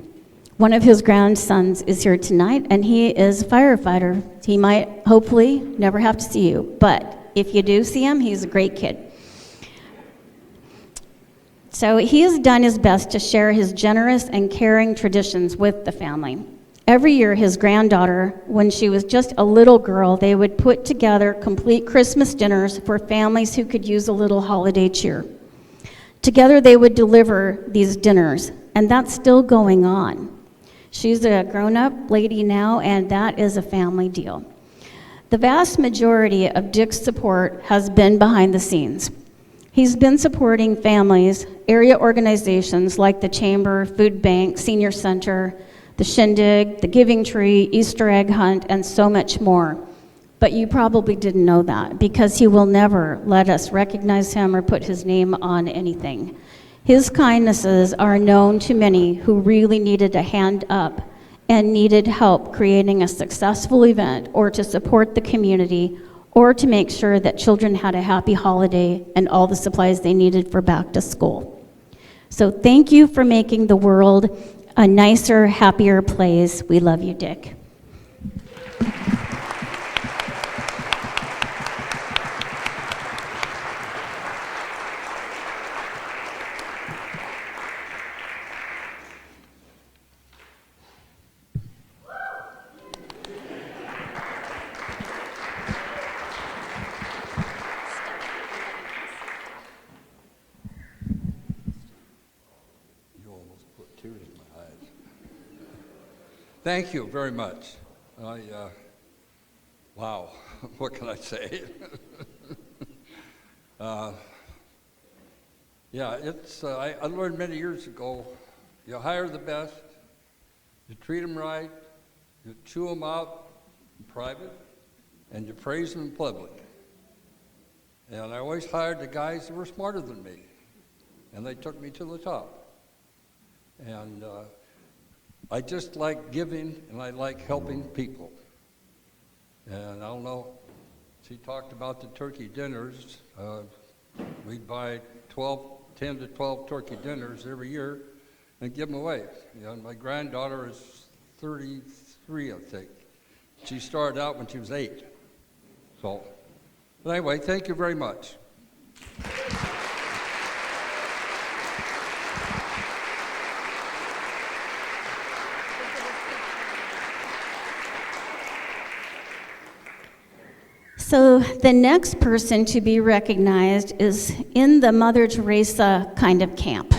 Speaker 6: One of his grandsons is here tonight, and he is a firefighter. He might, hopefully, never have to see you, but if you do see him, he's a great kid. So he has done his best to share his generous and caring traditions with the family. Every year, his granddaughter, when she was just a little girl, they would put together complete Christmas dinners for families who could use a little holiday cheer. Together, they would deliver these dinners, and that's still going on. She's a grown-up lady now, and that is a family deal. The vast majority of Dick's support has been behind the scenes. He's been supporting families, area organizations like the Chamber, Food Bank, Senior Center, the Shindig, the Giving Tree, Easter Egg Hunt, and so much more. But you probably didn't know that, because he will never let us recognize him or put his name on anything. His kindnesses are known to many who really needed a hand up and needed help creating a successful event, or to support the community, or to make sure that children had a happy holiday and all the supplies they needed for back to school. So thank you for making the world a nicer, happier place. We love you, Dick.
Speaker 14: Thank you very much. Wow, what can I say? I learned many years ago, you hire the best, you treat them right, you chew them out in private, and you praise them in public. And I always hired the guys that were smarter than me, and they took me to the top. And I just like giving, and I like helping people. And I don't know, she talked about the turkey dinners. We'd buy 10 to 12 turkey dinners every year and give them away. You know, my granddaughter is 33, I think. She started out when she was 8. So, but anyway, thank you very much.
Speaker 6: So the next person to be recognized is in the Mother Teresa kind of camp.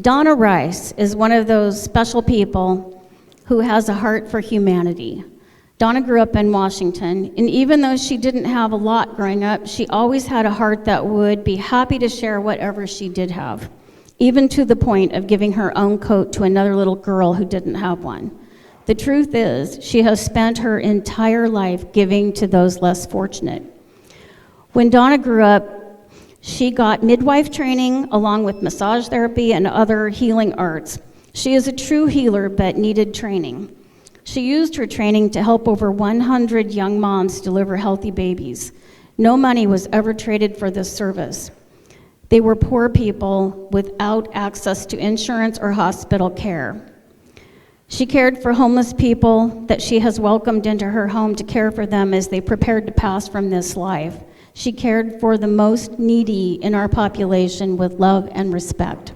Speaker 6: Donna Rice is one of those special people who has a heart for humanity. Donna grew up in Washington, and even though she didn't have a lot growing up, she always had a heart that would be happy to share whatever she did have, even to the point of giving her own coat to another little girl who didn't have one. The truth is, she has spent her entire life giving to those less fortunate. When Donna grew up, she got midwife training along with massage therapy and other healing arts. She is a true healer but needed training. She used her training to help over 100 young moms deliver healthy babies. No money was ever traded for this service. They were poor people without access to insurance or hospital care. She cared for homeless people that she has welcomed into her home to care for them as they prepared to pass from this life. She cared for the most needy in our population with love and respect.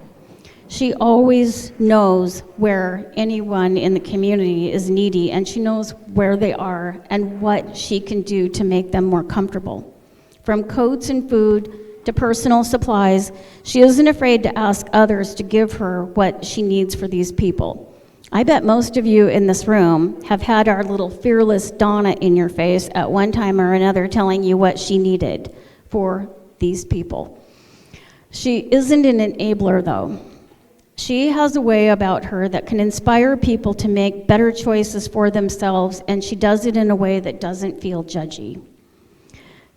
Speaker 6: She always knows where anyone in the community is needy, and she knows where they are and what she can do to make them more comfortable. From coats and food to personal supplies, she isn't afraid to ask others to give her what she needs for these people. I bet most of you in this room have had our little fearless Donna in your face at one time or another telling you what she needed for these people. She isn't an enabler, though. She has a way about her that can inspire people to make better choices for themselves, and she does it in a way that doesn't feel judgy.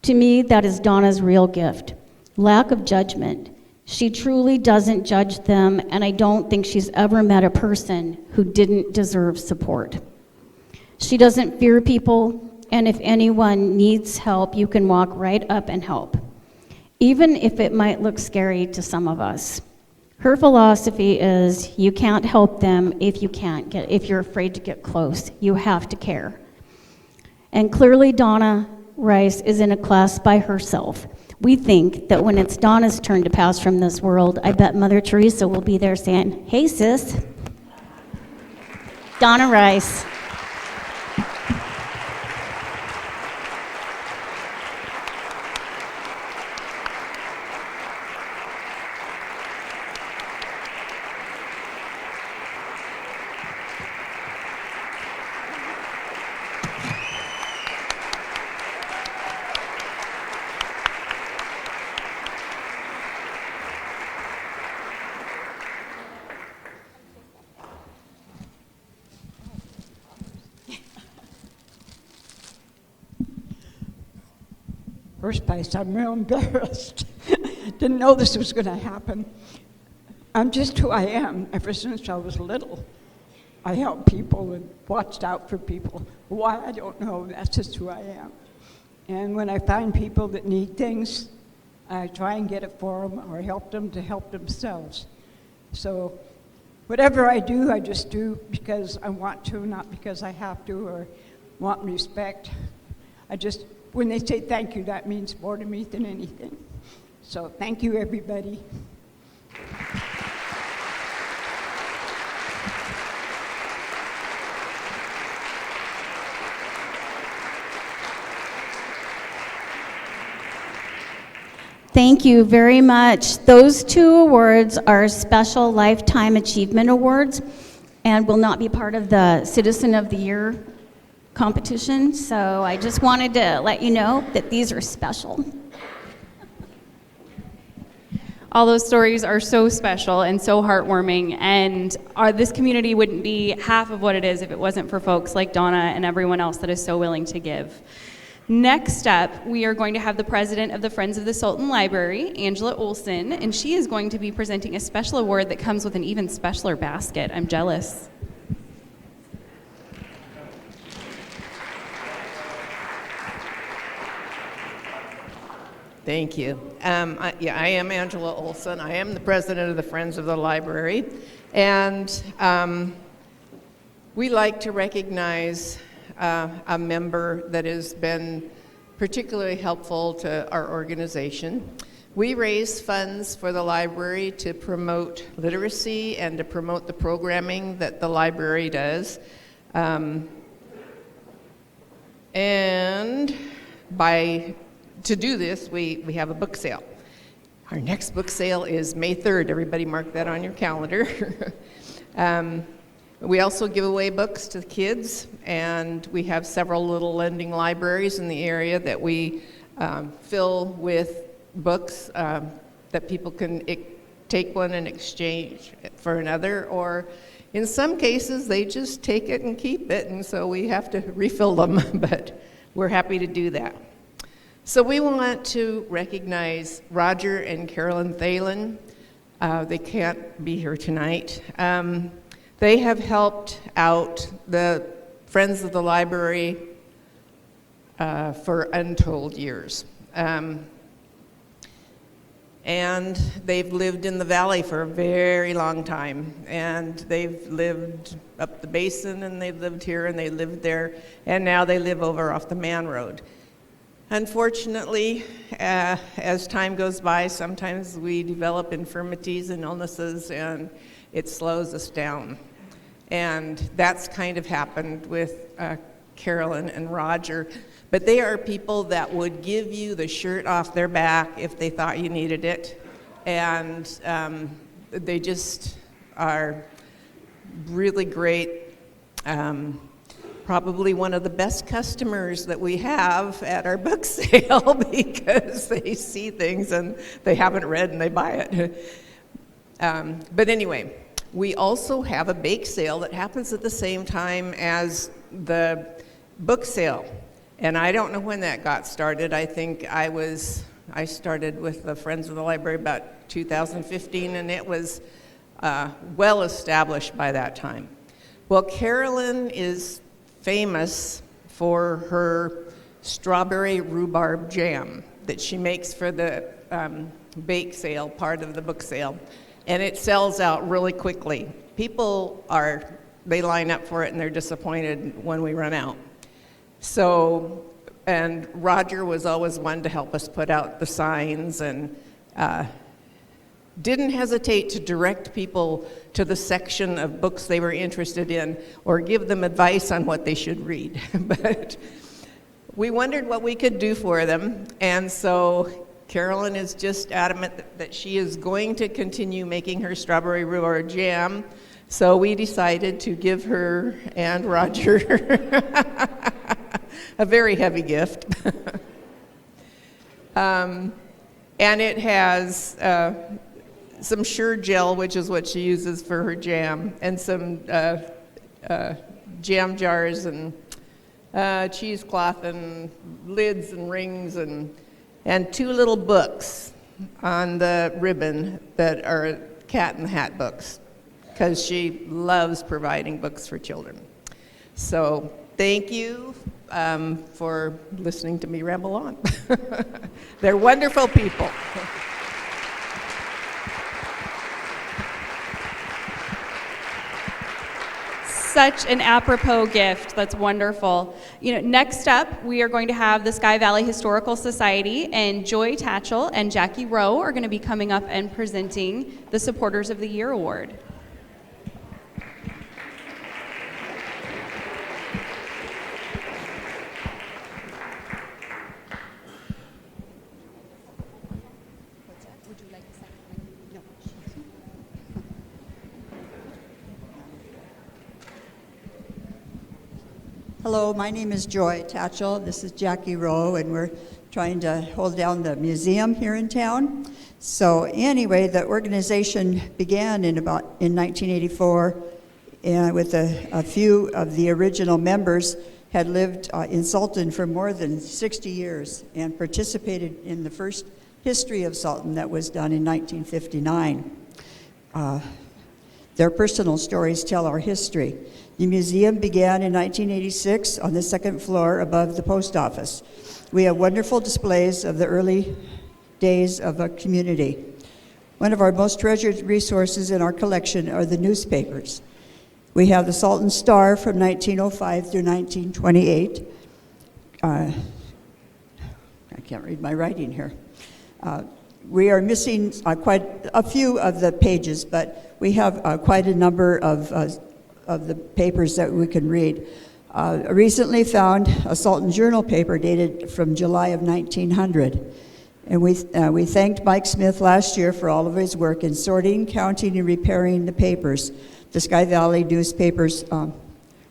Speaker 6: To me, that is Donna's real gift, lack of judgment. She truly doesn't judge them, and I don't think she's ever met a person who didn't deserve support. She doesn't fear people, and if anyone needs help, you can walk right up and help, even if it might look scary to some of us. Her philosophy is you can't help them if you're afraid to get close. You have to care. And clearly Donna Rice is in a class by herself. We think that when it's Donna's turn to pass from this world, I bet Mother Teresa will be there saying, "Hey sis, Donna Rice."
Speaker 15: First place, I'm real embarrassed. Didn't know this was going to happen. I'm just who I am. Ever since I was little, I helped people and watched out for people. Why, I don't know. That's just who I am. And when I find people that need things, I try and get it for them or help them to help themselves. So whatever I do, I just do because I want to, not because I have to or want respect. When they say thank you, that means more to me than anything. So thank you, everybody.
Speaker 6: Thank you very much. Those two awards are special Lifetime Achievement Awards and will not be part of the Citizen of the Year competition, so I just wanted to let you know that these are special.
Speaker 5: All those stories are so special and so heartwarming, and this community wouldn't be half of what it is if it wasn't for folks like Donna and everyone else that is so willing to give. Next up, we are going to have the president of the Friends of the Sultan Library, Angela Olson, and she is going to be presenting a special award that comes with an even specialer basket. I'm jealous.
Speaker 16: Thank you. I am Angela Olson. I am the president of the Friends of the Library. And we like to recognize a member that has been particularly helpful to our organization. We raise funds for the library to promote literacy and to promote the programming that the library does. And to do this, we have a book sale. Our next book sale is May 3rd. Everybody mark that on your calendar. We also give away books to the kids, and we have several little lending libraries in the area that we fill with books that people can take one and exchange for another, or in some cases they just take it and keep it, and so we have to refill them, but we're happy to do that. So we want to recognize Roger and Carolyn Thalen. They can't be here tonight. They have helped out the Friends of the Library for untold years. And they've lived in the valley for a very long time. And they've lived up the basin, and they've lived here, and they lived there, and now they live over off the Man Road. Unfortunately, as time goes by, sometimes we develop infirmities and illnesses, and it slows us down. And that's kind of happened with Carolyn and Roger. But they are people that would give you the shirt off their back if they thought you needed it. And they just are really great. Probably one of the best customers that we have at our book sale because they see things and they haven't read and they buy it. But anyway, we also have a bake sale that happens at the same time as the book sale. And I don't know when that got started. I think I started with the Friends of the Library about 2015, and it was well established by that time. Well, Carolyn is famous for her strawberry rhubarb jam that she makes for the bake sale, part of the book sale. And it sells out really quickly. People they line up for it and they're disappointed when we run out. So, and Roger was always one to help us put out the signs and didn't hesitate to direct people to the section of books they were interested in or give them advice on what they should read. But we wondered what we could do for them, and so Carolyn is just adamant that she is going to continue making her strawberry rhubarb jam, so we decided to give her and Roger a very heavy gift. And it has some Sure gel, which is what she uses for her jam, and some jam jars and cheesecloth and lids and rings and two little books on the ribbon that are Cat in the Hat books, because she loves providing books for children. So thank you for listening to me ramble on. They're wonderful people.
Speaker 5: Such an apropos gift. That's wonderful. Next up, we are going to have the Sky Valley Historical Society, and Joy Tatchell and Jackie Rowe are going to be coming up and presenting the Supporters of the Year Award.
Speaker 17: Hello, my name is Joy Tatchell. This is Jackie Rowe, and we're trying to hold down the museum here in town. So anyway, the organization began in 1984, and with a few of the original members had lived in Sultan for more than 60 years and participated in the first history of Sultan that was done in 1959. Their personal stories tell our history. The museum began in 1986 on the second floor above the post office. We have wonderful displays of the early days of a community. One of our most treasured resources in our collection are the newspapers. We have the Salton Star from 1905 through 1928. I can't read my writing here. We are missing quite a few of the pages, but we have quite a number of the papers that we can read. I recently found a Salton Journal paper dated from July of 1900. And we thanked Mike Smith last year for all of his work in sorting, counting, and repairing the papers. The Sky Valley newspapers,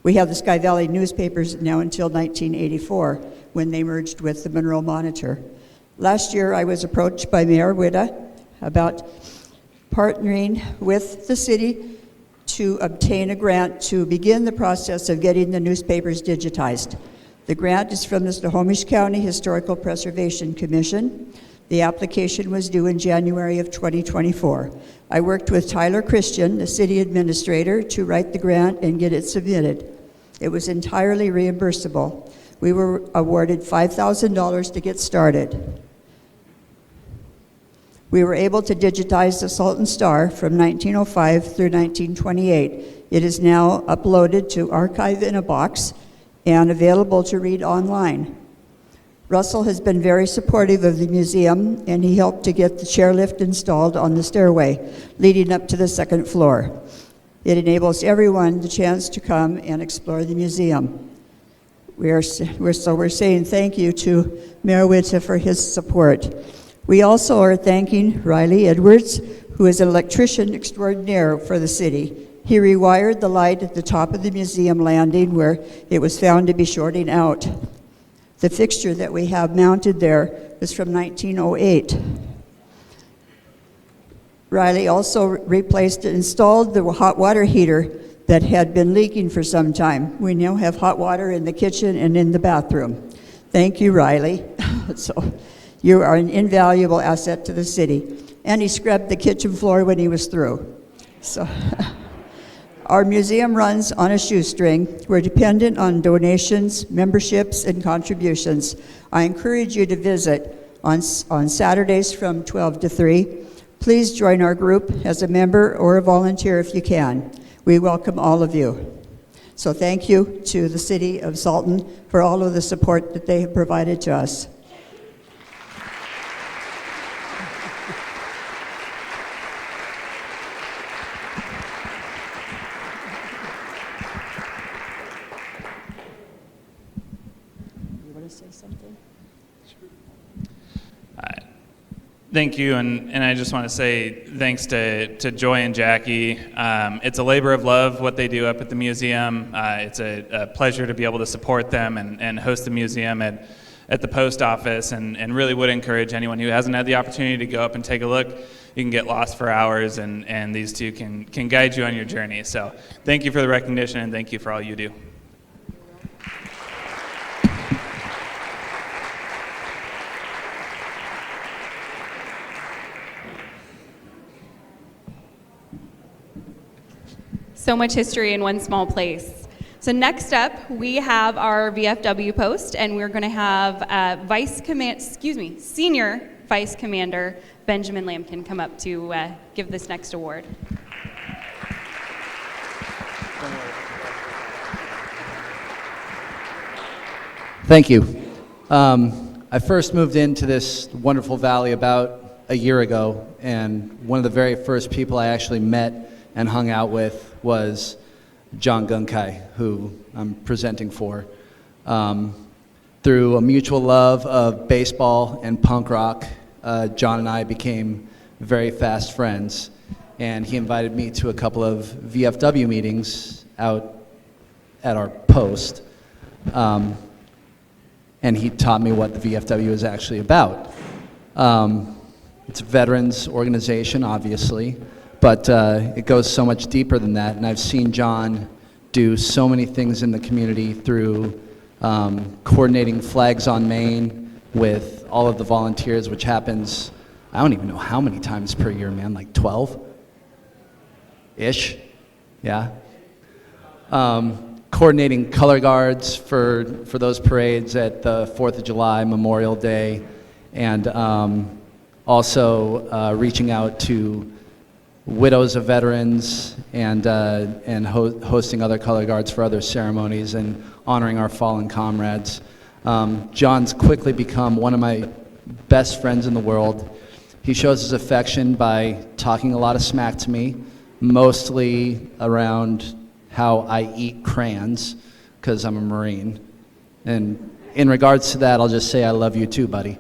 Speaker 17: we have the Sky Valley newspapers now until 1984, when they merged with the Monroe Monitor. Last year, I was approached by Mayor Witta about partnering with the city to obtain a grant to begin the process of getting the newspapers digitized. The grant is from the Snohomish County Historical Preservation Commission. The application was due in January of 2024. I worked with Tyler Christian, the city administrator, to write the grant and get it submitted. It was entirely reimbursable. We were awarded $5,000 to get started. We were able to digitize the Salton Star from 1905 through 1928. It is now uploaded to Archive in a Box and available to read online. Russell has been very supportive of the museum, and he helped to get the chairlift installed on the stairway leading up to the second floor. It enables everyone the chance to come and explore the museum. We're saying thank you to Mayor Witta for his support. We also are thanking Riley Edwards, who is an electrician extraordinaire for the city. He rewired the light at the top of the museum landing where it was found to be shorting out. The fixture that we have mounted there is from 1908. Riley also replaced and installed the hot water heater that had been leaking for some time. We now have hot water in the kitchen and in the bathroom. Thank you, Riley. So you are an invaluable asset to the city. And he scrubbed the kitchen floor when he was through. So our museum runs on a shoestring. We're dependent on donations, memberships, and contributions. I encourage you to visit on Saturdays from 12 to 3. Please join our group as a member or a volunteer if you can. We welcome all of you. So thank you to the City of Salton for all of the support that they have provided to us.
Speaker 11: Thank you, and I just want to say thanks to Joy and Jackie. It's a labor of love what they do up at the museum. It's a pleasure to be able to support them and host the museum at the post office, and really would encourage anyone who hasn't had the opportunity to go up and take a look. You can get lost for hours, and these two can guide you on your journey. So thank you for the recognition, and thank you for all you do.
Speaker 5: So much history in one small place. So next up, we have our VFW post, and we're going to have Senior Vice Commander Benjamin Lampkin come up to give this next award.
Speaker 18: Thank you. I first moved into this wonderful valley about a year ago, and one of the very first people I actually met and hung out with was John Gunkai, who I'm presenting for. Through a mutual love of baseball and punk rock, John and I became very fast friends, and he invited me to a couple of VFW meetings out at our post, and he taught me what the VFW is actually about. It's a veterans organization, obviously, but it goes so much deeper than that, and I've seen John do so many things in the community through coordinating Flags on Main with all of the volunteers, which happens, I don't even know how many times per year, man, like 12-ish, yeah. Coordinating color guards for those parades at the 4th of July, Memorial Day, and also reaching out to widows of veterans and hosting other color guards for other ceremonies and honoring our fallen comrades. John's quickly become one of my best friends in the world. He shows his affection by talking a lot of smack to me, mostly around how I eat crayons, because I'm a Marine. And in regards to that, I'll just say I love you too, buddy.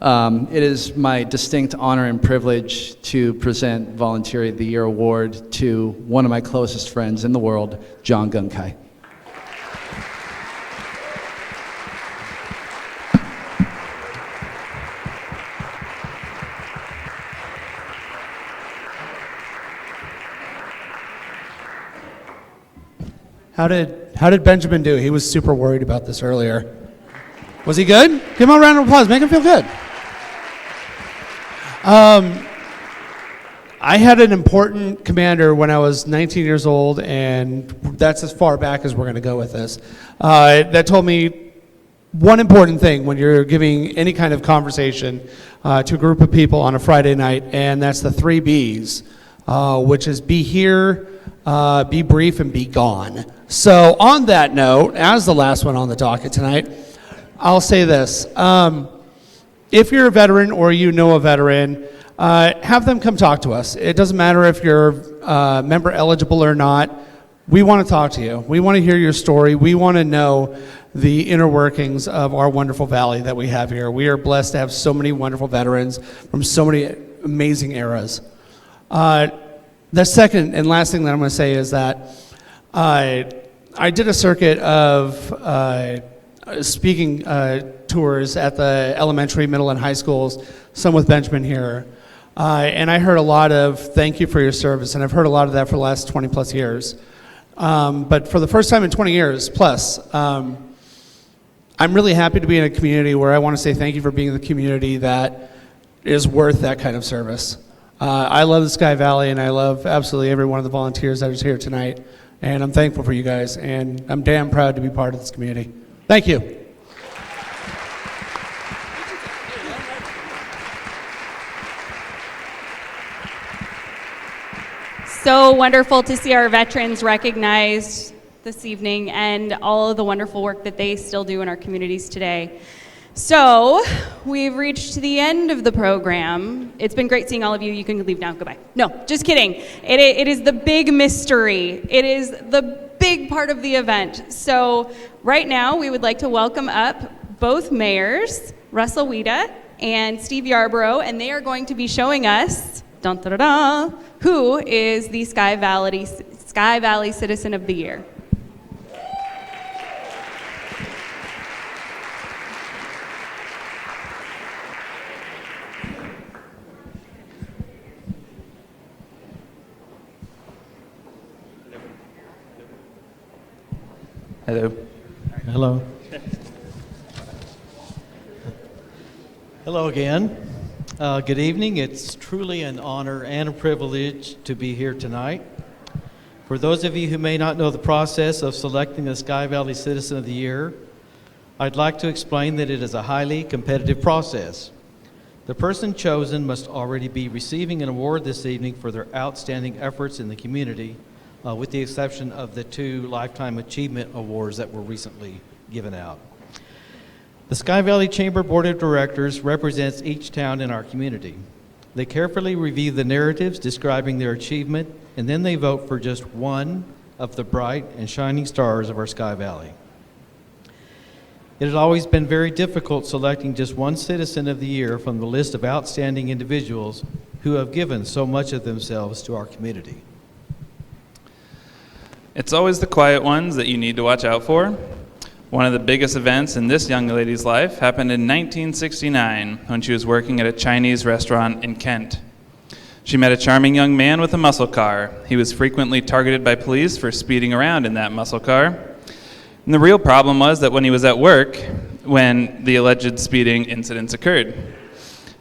Speaker 18: It is my distinct honor and privilege to present Volunteer of the Year award to one of my closest friends in the world, John Gunkai.
Speaker 19: How did Benjamin do? He was super worried about this earlier. Was he good? Give him a round of applause. Make him feel good. I had an important commander when I was 19 years old, and that's as far back as we're going to go with this, that told me one important thing when you're giving any kind of conversation to a group of people on a Friday night, and that's the 3 B's, which is be here, be brief, and be gone. So on that note, as the last one on the docket tonight, I'll say this. If you're a veteran or you know a veteran, have them come talk to us. It doesn't matter if you're member eligible or not. We want to talk to you. We want to hear your story. We want to know the inner workings of our wonderful valley that we have here. We are blessed to have so many wonderful veterans from so many amazing eras. The second and last thing that I'm going to say is that I did a circuit of speaking tours at the elementary, middle, and high schools, some with Benjamin here. And I heard a lot of thank you for your service, and I've heard a lot of that for the last 20 plus years. But for the first time in 20 years plus, I'm really happy to be in a community where I want to say thank you for being the community that is worth that kind of service. I love the Sky Valley, and I love absolutely every one of the volunteers that is here tonight. And I'm thankful for you guys, and I'm damn proud to be part of this community. Thank you.
Speaker 5: So wonderful to see our veterans recognized this evening and all of the wonderful work that they still do in our communities today. So we've reached the end of the program. It's been great seeing all of you. You can leave now. Goodbye. No, just kidding. It is the big mystery. It is the big part of the event. So right now we would like to welcome up both mayors, Russell Weta and Steve Yarborough, and they are going to be showing us who is the Sky Valley Citizen of the Year.
Speaker 11: Hello.
Speaker 9: Hello. Hello again. Good evening. It's truly an honor and a privilege to be here tonight. For those of you who may not know the process of selecting the Sky Valley Citizen of the Year, I'd like to explain that it is a highly competitive process. The person chosen must already be receiving an award this evening for their outstanding efforts in the community, with the exception of the 2 Lifetime Achievement Awards that were recently given out. The Sky Valley Chamber Board of Directors represents each town in our community. They carefully review the narratives describing their achievement, and then they vote for just one of the bright and shining stars of our Sky Valley. It has always been very difficult selecting just one Citizen of the Year from the list of outstanding individuals who have given so much of themselves to our community.
Speaker 11: It's always the quiet ones that you need to watch out for. One of the biggest events in this young lady's life happened in 1969 when she was working at a Chinese restaurant in Kent. She met a charming young man with a muscle car. He was frequently targeted by police for speeding around in that muscle car. And the real problem was that when he was at work, when the alleged speeding incidents occurred,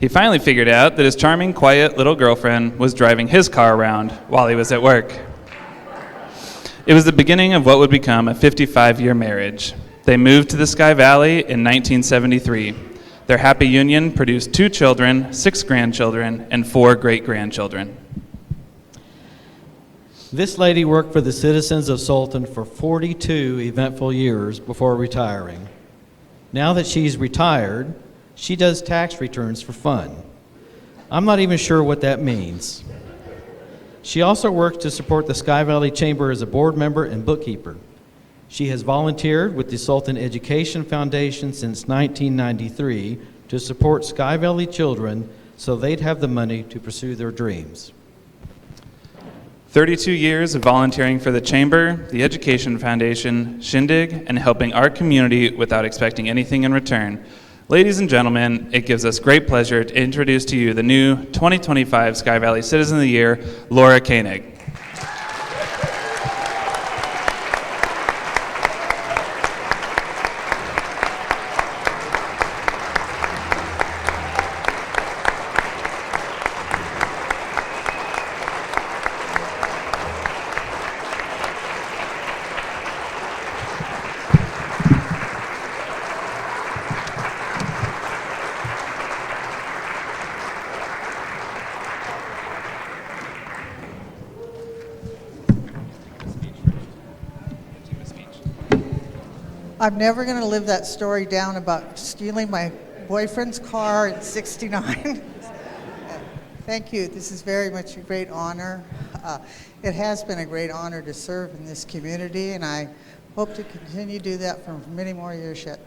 Speaker 11: he finally figured out that his charming, quiet little girlfriend was driving his car around while he was at work. It was the beginning of what would become a 55-year marriage. They moved to the Sky Valley in 1973. Their happy union produced 2 children, 6 grandchildren, and 4 great-grandchildren.
Speaker 9: This lady worked for the citizens of Sultan for 42 eventful years before retiring. Now that she's retired, she does tax returns for fun. I'm not even sure what that means. She also works to support the Sky Valley Chamber as a board member and bookkeeper. She has volunteered with the Sultan Education Foundation since 1993 to support Sky Valley children so they'd have the money to pursue their dreams.
Speaker 11: 32 years of volunteering for the Chamber, the Education Foundation, Shindig, and helping our community without expecting anything in return. Ladies and gentlemen, it gives us great pleasure to introduce to you the new 2025 Sky Valley Citizen of the Year, Laura Koenig.
Speaker 20: I'm never going to live that story down about stealing my boyfriend's car in '69. Thank you. This is very much a great honor. It has been a great honor to serve in this community, and I hope to continue to do that for many more years yet.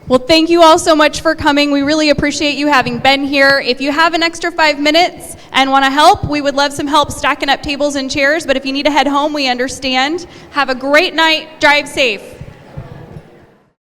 Speaker 5: Well, thank you all so much for coming. We really appreciate you having been here. If you have an extra 5 minutes and want to help, we would love some help stacking up tables and chairs. But if you need to head home, we understand. Have a great night. Drive safe.